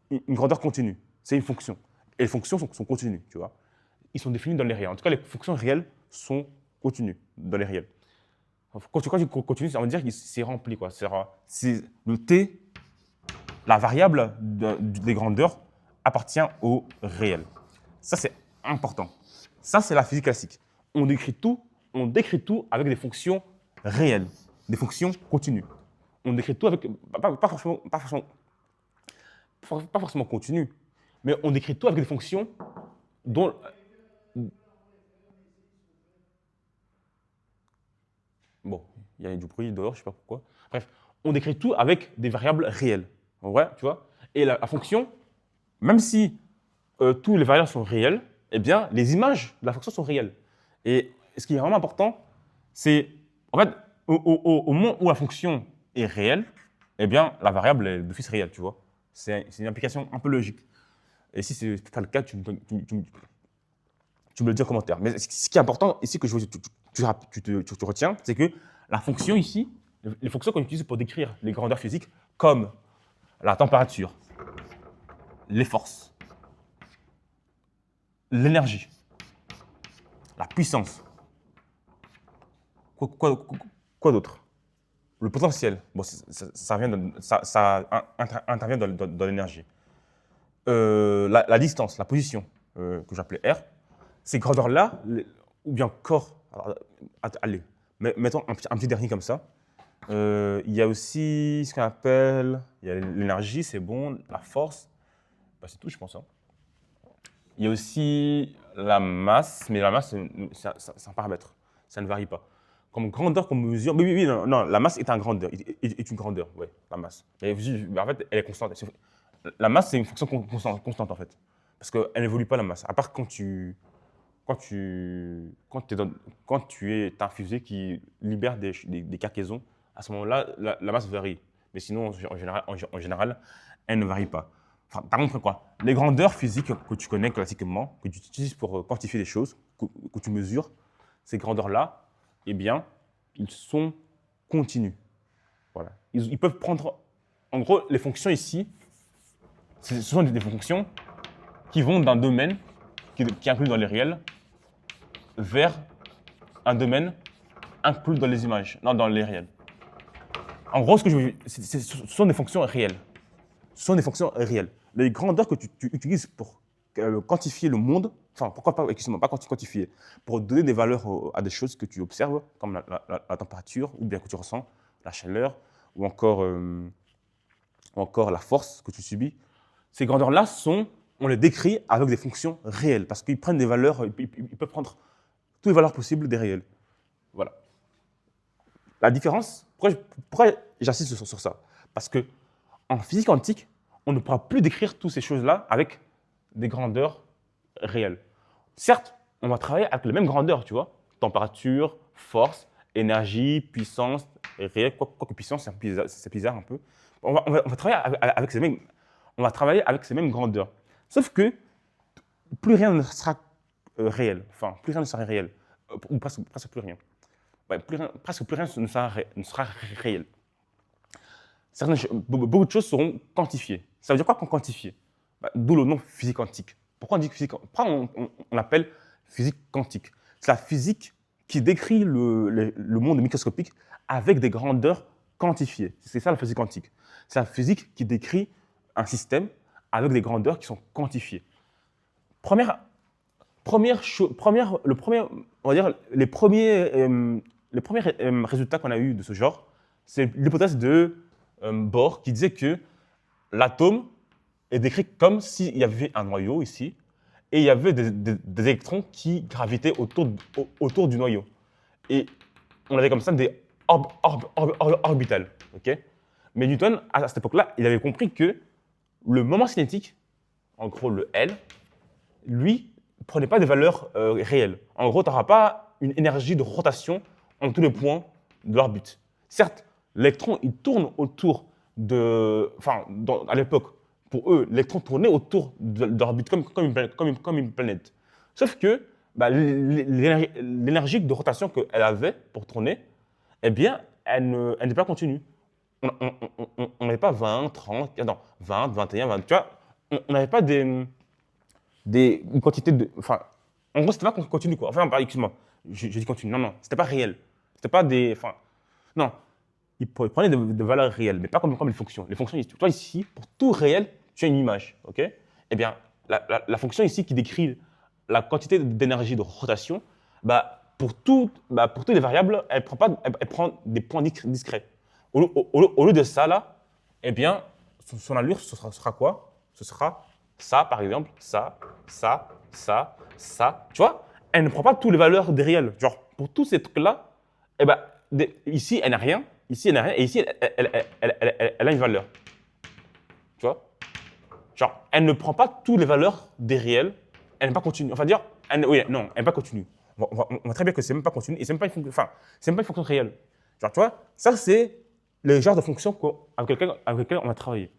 une grandeur continue. C'est une fonction. Et les fonctions sont continues, tu vois? Ils sont définis dans les réels. En tout cas, les fonctions réelles sont continues dans les réels. Quand tu continues, ça veut dire que c'est rempli, quoi. C'est le t, la variable des grandeurs appartient au réel. Ça, c'est important. Ça, c'est la physique classique. On décrit tout avec des fonctions réelles, des fonctions continues. On décrit tout avec, pas forcément continues, mais on décrit tout avec des fonctions dont... Bon, il y a du bruit dehors, je ne sais pas pourquoi. Bref, on décrit tout avec des variables réelles. En vrai, tu vois. Et la fonction, même si tous les variables sont réelles, eh bien, les images de la fonction sont réelles. Et ce qui est vraiment important, c'est, en fait, au moment où la fonction est réelle, eh bien, la variable est d'office réelle, tu vois. C'est une application un peu logique. Et si ce n'est pas le cas, tu me le dis en commentaire. Mais ce qui est important ici, que tu retiens, c'est que la fonction ici, les fonctions qu'on utilise pour décrire les grandeurs physiques, comme la température, les forces, l'énergie, La puissance. Quoi d'autre? Le potentiel. Bon, ça intervient dans l'énergie. La distance, la position, que j'appelais R. Ces grandeurs-là, ou bien corps. Alors, allez, mettons un petit dernier comme ça. Il y a aussi ce qu'on appelle, il y a l'énergie, c'est bon, la force, bah, c'est tout, je pense. Hein. Il y a aussi la masse, mais la masse, c'est un paramètre, ça ne varie pas. Comme grandeur, comme mesure, mais oui, non, la masse est une grandeur, est une grandeur, ouais, la masse. Mais en fait, elle est constante. La masse, c'est une fonction constante, en fait, parce qu'elle n'évolue pas, la masse, à part quand tu es un fusée qui libère des cargaisons, à ce moment-là, la masse varie. Mais sinon, en général, elle ne varie pas. Enfin, t'as compris quoi? Les grandeurs physiques que tu connais classiquement, que tu utilises pour quantifier les choses, que tu mesures, ces grandeurs-là, eh bien, ils sont continus. Voilà. Ils peuvent prendre, en gros, les fonctions ici, ce sont des fonctions qui vont d'un domaine qui est inclus dans les réels vers un domaine inclus dans les images, non, dans les réels. En gros, ce sont des fonctions réelles. Ce sont des fonctions réelles. Les grandeurs que tu utilises pour quantifier le monde, enfin, pourquoi pas, excuse-moi, pas quantifier, pour donner des valeurs à des choses que tu observes, comme la température, ou bien que tu ressens, la chaleur, ou encore la force que tu subis. Ces grandeurs-là on les décrit avec des fonctions réelles, parce qu'ils prennent des valeurs, ils peuvent prendre toutes les valeurs possibles des réels. Voilà. La différence, pourquoi j'insiste sur ça? Parce qu'en physique quantique, on ne pourra plus décrire toutes ces choses-là avec des grandeurs réelles. Certes, on va travailler avec les mêmes grandeurs, tu vois, température, force, énergie, puissance, réel, quoique puissance, c'est bizarre un peu. On va travailler avec ces mêmes grandeurs. Sauf que plus rien ne sera réel, enfin, plus rien ne sera réel, ou presque plus rien. Ouais, presque plus rien ne sera réel. Beaucoup de choses seront quantifiées. Ça veut dire quoi quantifier? D'où le nom physique quantique. Pourquoi on appelle physique quantique? C'est la physique qui décrit le monde microscopique avec des grandeurs quantifiées. C'est ça la physique quantique. C'est la physique qui décrit un système avec des grandeurs qui sont quantifiées. Les premiers résultats qu'on a eus de ce genre, c'est l'hypothèse de Bohr qui disait que l'atome est décrit comme s'il y avait un noyau ici et il y avait des électrons qui gravitaient autour du noyau. Et on avait comme ça des orbitales. Okay. Mais Newton, à cette époque-là, il avait compris que le moment cinétique, en gros le L, lui, ne prenait pas des valeurs réelles. En gros, tu n'auras pas une énergie de rotation en tous les points de l'orbite. Certes, l'électron, il tourne autour de... Enfin, à l'époque, pour eux, l'électron tournait autour de l'orbite comme une planète. Sauf que l'énergie de rotation qu'elle avait pour tourner, eh bien, elle n'est pas continue. On n'avait pas 20, 30, non, 20, 21, 20, tu vois, on n'avait pas une quantité de... Enfin, en gros, c'était pas continu, quoi. Enfin, excuse-moi, je dis continu. Non, non, c'était pas réel. C'était pas des... Enfin, non, il prenait des valeurs réelles, mais pas comme les fonctions. Les fonctions, toi, ici, pour tout réel, tu as une image, ok? Eh bien, la fonction ici qui décrit la quantité d'énergie de rotation, pour toutes les variables, elle prend des points discrets. Au lieu de ça, là, eh bien, son allure, ce sera quoi? Ce sera ça, par exemple, ça. Tu vois, elle ne prend pas toutes les valeurs des réels. Genre, pour tous ces trucs-là, eh ben, ici, elle n'a rien. Ici, elle n'a rien. Et ici, elle a une valeur. Tu vois? Genre, elle ne prend pas toutes les valeurs des réels. Elle n'est pas continue. Enfin, dire, oui, non, elle n'est pas continue. On voit très bien que c'est même pas continu et c'est même pas une fonction réelle. Genre, tu vois, ça, c'est le genre de fonction avec lequel on a travaillé.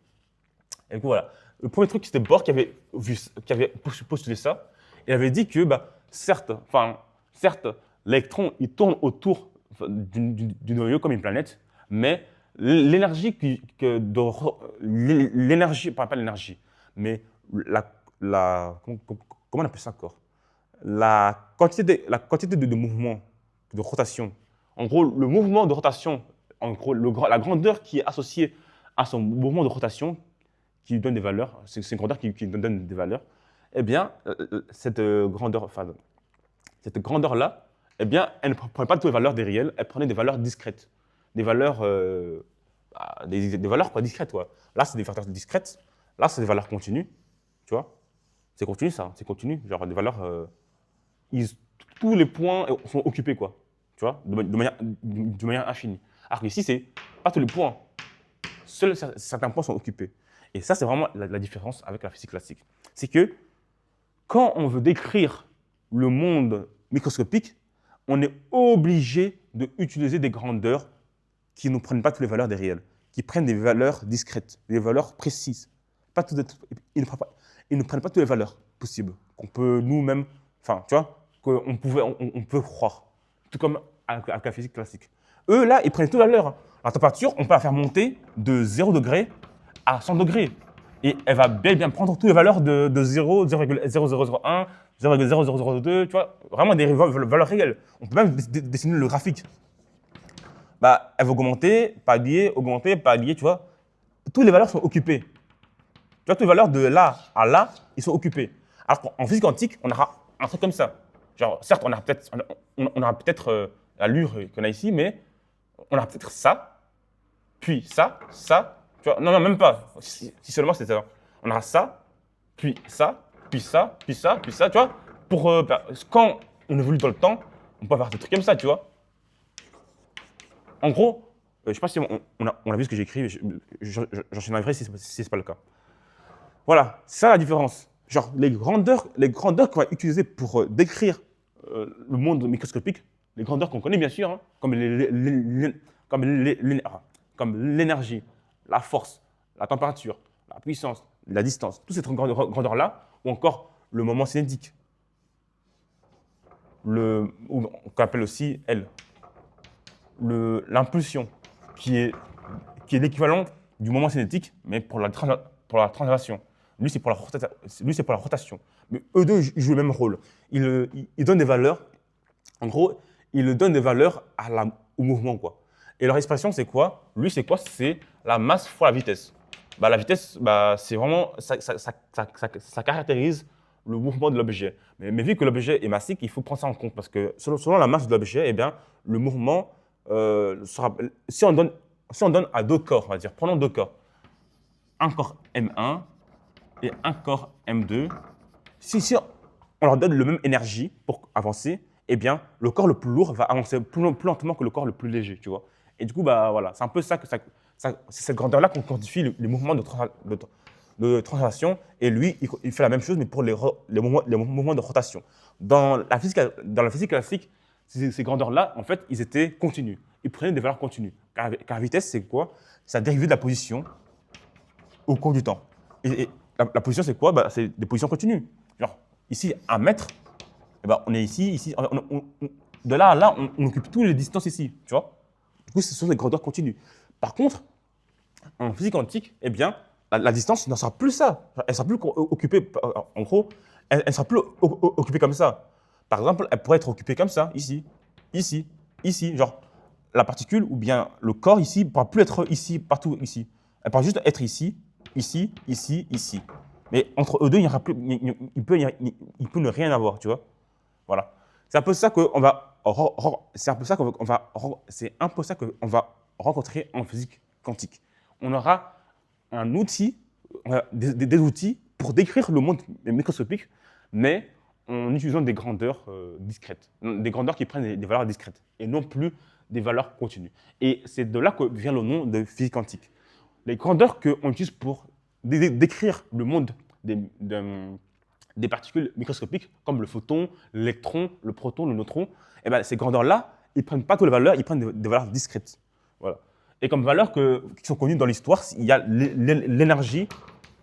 Et du coup, voilà. Le premier truc, c'était Bohr qui avait postulé ça. Il avait dit que, certes, l'électron, il tourne autour du noyau comme une planète, mais l'énergie, pas l'énergie, mais comment on appelle ça encore? la quantité de mouvement, de rotation. En gros, le mouvement de rotation, en gros, la grandeur qui est associée à son mouvement de rotation, qui lui donne des valeurs, c'est une grandeur qui donne des valeurs, eh bien, cette grandeur-là, eh bien, elle ne prenait pas toutes les valeurs des réels, elle prenait des valeurs discrètes. Des valeurs, des valeurs quoi, discrètes. Quoi. Là, c'est des valeurs discrètes. Là, c'est des valeurs continues. Tu vois? C'est continu, ça. C'est continu. Genre, des valeurs. Tous les points sont occupés, quoi. Tu vois? De manière infinie. Alors qu'ici, c'est pas tous les points. Seuls certains points sont occupés. Et ça, c'est vraiment la différence avec la physique classique. C'est que quand on veut décrire le monde microscopique, on est obligé d'utiliser des grandeurs qui ne prennent pas toutes les valeurs des réels, qui prennent des valeurs discrètes, des valeurs précises. Ils ne prennent pas toutes les valeurs possibles qu'on peut nous-mêmes, enfin, tu vois, qu'on peut croire, tout comme avec la physique classique. Eux, là, ils prennent toutes les valeurs. La température, on peut la faire monter de 0 degré à 100 degrés. Et elle va bien prendre toutes les valeurs de 0, 0,0001, 0,0002, tu vois, vraiment des valeurs réelles. On peut même dessiner le graphique. Bah, elle va augmenter, palier, tu vois. Toutes les valeurs sont occupées. Tu vois, toutes les valeurs de là à là, ils sont occupées. Alors qu'en physique quantique, on aura un truc comme ça. Genre, certes, on aura peut-être l'allure qu'on a ici, mais on aura peut-être ça, puis ça, tu vois. Non, même pas. Si seulement c'était ça. On aura ça, puis ça, puis ça, puis ça, puis ça, tu vois. Quand on évolue dans le temps, on peut avoir des trucs comme ça, tu vois. En gros, je ne sais pas si on a vu ce que j'ai écrit, j'en suis navré si ce n'est pas le cas. Voilà, c'est ça la différence. Genre, les grandeurs qu'on va utiliser pour décrire le monde microscopique, les grandeurs qu'on connaît bien sûr, hein, comme l'énergie, la force, la température, la puissance, la distance, toutes ces grandeurs-là, ou encore le moment cinétique, qu'on appelle aussi L, l'impulsion, qui est l'équivalent du moment cinétique, mais pour la translation. Lui, c'est pour la rotation. Mais eux deux, ils jouent le même rôle. Ils donnent des valeurs. En gros, ils donnent des valeurs au mouvement, quoi. Et leur expression, c'est quoi? Lui, c'est quoi? C'est la masse fois la vitesse. Bah, la vitesse, bah, c'est vraiment, ça caractérise le mouvement de l'objet. Mais vu que l'objet est massique, il faut prendre ça en compte parce que selon la masse de l'objet, eh bien, le mouvement sera. Si on donne à deux corps, on va dire, prenons deux corps, un corps M1 et un corps M2. Si on leur donne la même énergie pour avancer, eh bien, le corps le plus lourd va avancer plus lentement que le corps le plus léger, tu vois. Et du coup, bah, voilà, c'est un peu ça c'est cette grandeur-là qu'on quantifie les mouvements de translation. Et lui, il fait la même chose, mais pour les mouvements de rotation. Dans la physique classique, ces grandeurs-là, en fait, ils étaient continus. Ils prenaient des valeurs continues. Car la vitesse, c'est quoi? C'est la dérivée de la position au cours du temps. Et la position, c'est quoi? Bah, c'est des positions continues. Genre, ici, 1 mètre, eh ben, on est ici. De là à là, on occupe toutes les distances ici, tu vois. Du coup, ce sont des grandeurs continues. Par contre, en physique quantique, eh bien, la distance ne sera plus ça. Elle ne sera plus occupée, en gros, elle ne sera plus occupée comme ça. Par exemple, elle pourrait être occupée comme ça, ici, ici. Genre, la particule ou bien le corps ici ne pourra plus être ici, partout ici. Elle pourra juste être ici. Mais entre eux deux, il peut ne rien avoir, tu vois. Voilà. C'est un peu ça qu'on va rencontrer en physique quantique. On aura un outil, des outils pour décrire le monde microscopique, mais en utilisant des grandeurs discrètes, des grandeurs qui prennent des valeurs discrètes et non plus des valeurs continues. Et c'est de là que vient le nom de physique quantique. Les grandeurs qu'on utilise pour décrire le monde des particules microscopiques, comme le photon, l'électron, le proton, le neutron, et bien, ces grandeurs-là, ils ne prennent pas toutes les valeurs, ils prennent des valeurs discrètes. Voilà. Et comme valeurs qui sont connues dans l'histoire, il y a l'énergie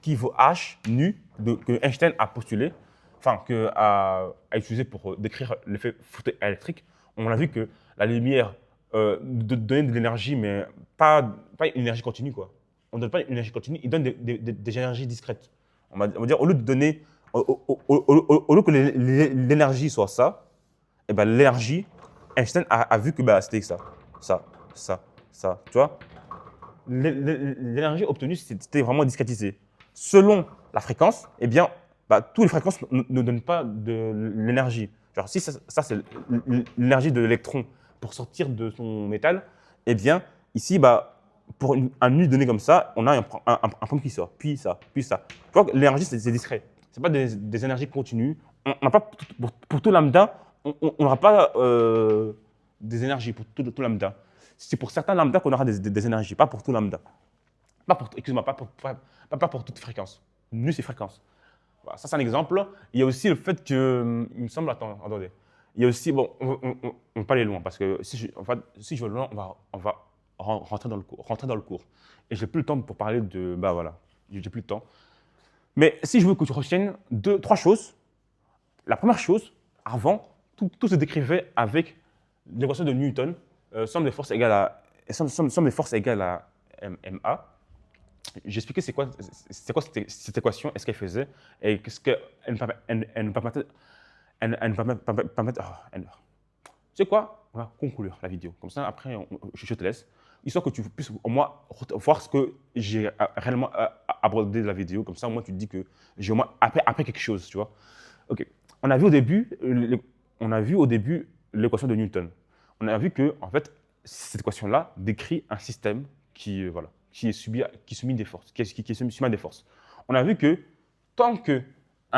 qui vaut H nu que Einstein a postulé, enfin, a utilisé pour décrire l'effet photoélectrique. On a vu que la lumière donnait de l'énergie, mais pas une énergie continue, quoi. On ne donne pas une énergie continue, il donne des énergies discrètes. On va dire, au lieu de donner Au lieu que l'énergie soit ça, et ben l'énergie, Einstein a vu que bah, c'était ça, ça, ça, ça. Tu vois, l'énergie obtenue, c'était vraiment discrétisé. Selon la fréquence, eh bien, bah, toutes les fréquences ne donnent pas de l'énergie. Genre, si ça c'est l'énergie de l'électron pour sortir de son métal, eh bien, ici, bah, pour un unité donnée comme ça, on a un point qui sort, puis ça, puis ça. Tu vois que l'énergie, c'est discret. Ce n'est pas des énergies continues. On n'a pas, pour tout lambda, on n'aura pas des énergies pour tout lambda. C'est pour certains lambda qu'on aura des énergies, pas pour tout lambda. Excuse-moi, pas pour toute fréquence. Nu, c'est fréquence. Voilà, ça, c'est un exemple. Il y a aussi le fait que, il me semble, attendez. Il y a aussi, bon, on va pas aller loin parce que si je veux loin, on va rentrer dans le cours. Et je n'ai plus le temps pour parler de, bah voilà, j'ai plus le temps. Mais si je veux que tu retiennes trois choses. La première chose, avant, tout se décrivait avec l'équation de Newton, somme des forces égale à, somme des forces égale à ma. J'ai expliqué c'est quoi cette équation et ce qu'elle faisait et qu'est-ce qu'elle nous permettait. Tu sais quoi? On va conclure la vidéo. Comme ça, après, je te laisse. Histoire que tu puisses au moins voir ce que j'ai réellement abordé de la vidéo. Comme ça, au moins, tu te dis que j'ai au moins appris quelque chose, tu vois. OK. On a vu au début l'équation de Newton. On a vu que, en fait, cette équation-là décrit un système voilà, qui subit des forces, qui subit à des forces. On a vu que tant qu'un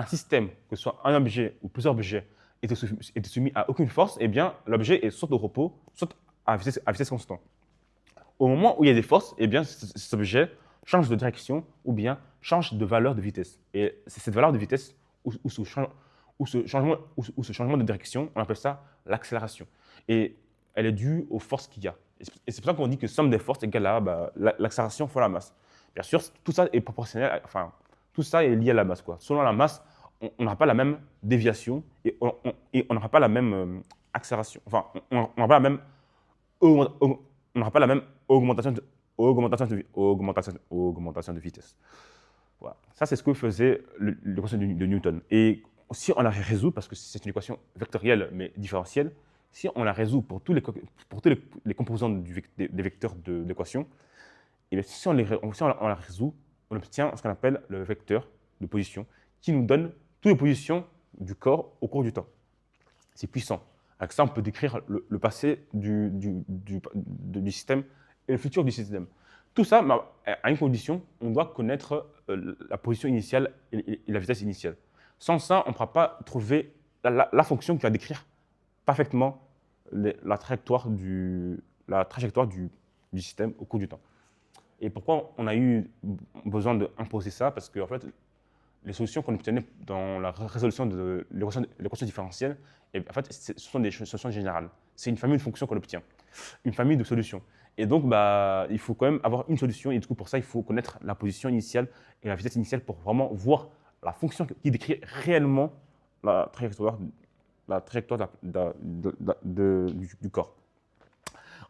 système, que ce soit un objet ou plusieurs objets, était soumis à aucune force, eh bien, l'objet est soit au repos, soit à vitesse constante. Au moment où il y a des forces, eh bien, cet objet change de direction ou bien change de valeur de vitesse. Et c'est cette valeur de vitesse ou ce changement de direction, on appelle ça l'accélération. Et elle est due aux forces qu'il y a. Et c'est pour ça qu'on dit que somme des forces égale à l'accélération fois la masse. Bien sûr, tout ça est proportionnel, enfin, tout ça est lié à la masse, quoi. Selon la masse, on n'aura pas la même déviation et on n'aura pas la même accélération. Enfin, on n'aura pas la même on n'aura pas la même augmentation de vitesse. Voilà. Ça, c'est ce que faisait l'équation de Newton. Et si on la résout, parce que c'est une équation vectorielle mais différentielle, si on la résout pour tous les composants des vecteurs de l'équation, et bien, si on la résout, on obtient ce qu'on appelle le vecteur de position qui nous donne toutes les positions du corps au cours du temps. C'est puissant. Avec ça, on peut décrire le passé du système et le futur du système. Tout ça, à une condition, on doit connaître la position initiale et la vitesse initiale. Sans ça, on ne pourra pas trouver la fonction qui va décrire parfaitement la trajectoire du système au cours du temps. Et pourquoi on a eu besoin d'imposer ça? Parce qu'en fait, les solutions qu'on obtenait dans la résolution de l'équation différentielle, en fait, ce sont des solutions générales. C'est une famille de fonctions qu'on obtient, une famille de solutions. Et donc, il faut quand même avoir une solution. Et du coup, pour ça, il faut connaître la position initiale et la vitesse initiale pour vraiment voir la fonction qui décrit réellement la trajectoire du corps.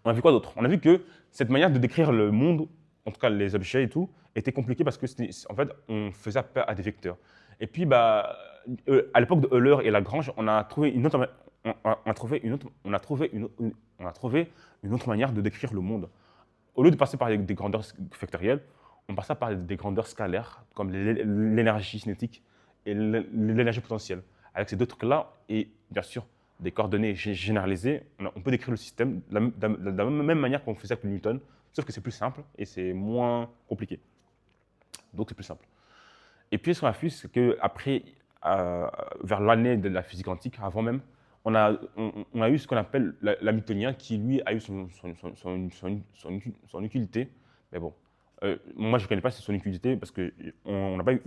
On a vu quoi d'autre? On a vu que cette manière de décrire le monde, en tout cas les objets et tout, était compliquée parce que en fait, on faisait appel à des vecteurs. Et puis, à l'époque de Euler et Lagrange, on a trouvé une autre manière de décrire le monde. Au lieu de passer par des grandeurs vectorielles, on passait par des grandeurs scalaires, comme l'énergie cinétique et l'énergie potentielle. Avec ces deux trucs-là, et bien sûr, des coordonnées généralisées, on peut décrire le système de la même manière qu'on faisait avec Newton, sauf que c'est plus simple et c'est moins compliqué. Donc c'est plus simple. Et puis ce qu'on a vu, c'est qu'après, vers l'année de la physique quantique, avant même, on a eu ce qu'on appelle l'hamiltonien qui, lui, a eu son utilité. Mais bon, moi, je ne connais pas son utilité parce qu'on n'a pas eu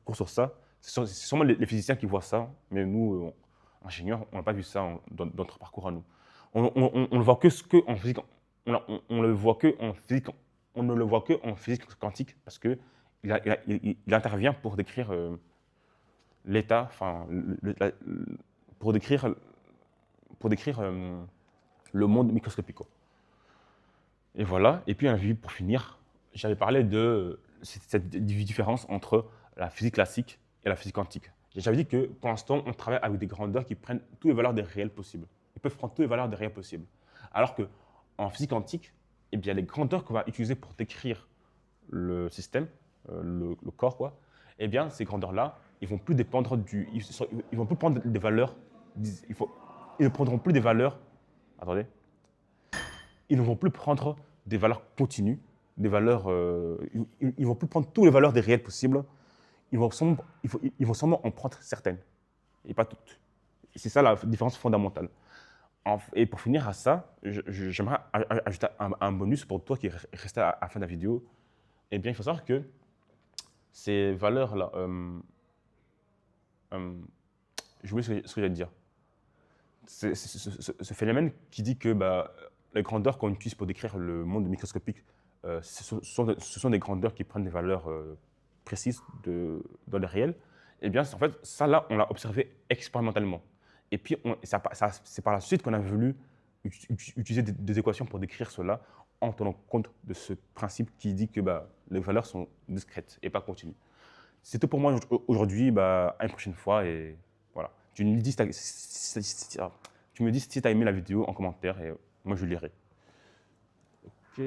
cours sur ça. C'est sûrement les physiciens qui voient ça, mais nous, ingénieurs, on n'a pas vu ça dans notre parcours à nous. On ne voit que en physique. On le voit que en physique. On ne le voit que en physique quantique parce que il intervient pour décrire l'état, enfin, pour décrire le monde microscopique. Et voilà. Et puis, on a vu, pour finir, j'avais parlé de cette différence entre la physique classique et la physique quantique. J'avais dit que pour l'instant, on travaille avec des grandeurs qui prennent toutes les valeurs des réels possibles. Ils peuvent prendre toutes les valeurs des réels possibles. Alors qu'en physique quantique, eh bien, les grandeurs qu'on va utiliser pour décrire le système, le corps, quoi, eh bien, ces grandeurs-là, ils vont plus dépendre ils vont plus prendre des valeurs, ils ne prendront plus des valeurs, attendez, ils ne vont plus prendre des valeurs continues, des valeurs, ils vont plus prendre toutes les valeurs des réels possibles, ils vont seulement en prendre certaines, et pas toutes. C'est ça la différence fondamentale. Et pour finir à ça, j'aimerais ajouter un bonus pour toi qui est resté à la fin de la vidéo. Eh bien, il faut savoir que ces valeurs-là, je voulais ce que j'allais dire. Ce phénomène qui dit que les grandeurs qu'on utilise pour décrire le monde microscopique, ce sont des grandeurs qui prennent des valeurs précises dans le réel. Eh bien, en fait, ça là, on l'a observé expérimentalement. Et puis, c'est par la suite qu'on a voulu utiliser des équations pour décrire cela en tenant compte de ce principe qui dit que les valeurs sont discrètes et pas continues. C'est tout pour moi aujourd'hui. À une prochaine fois. Et voilà. Tu me dis si tu as aimé la vidéo en commentaire et moi je lirai. Ok.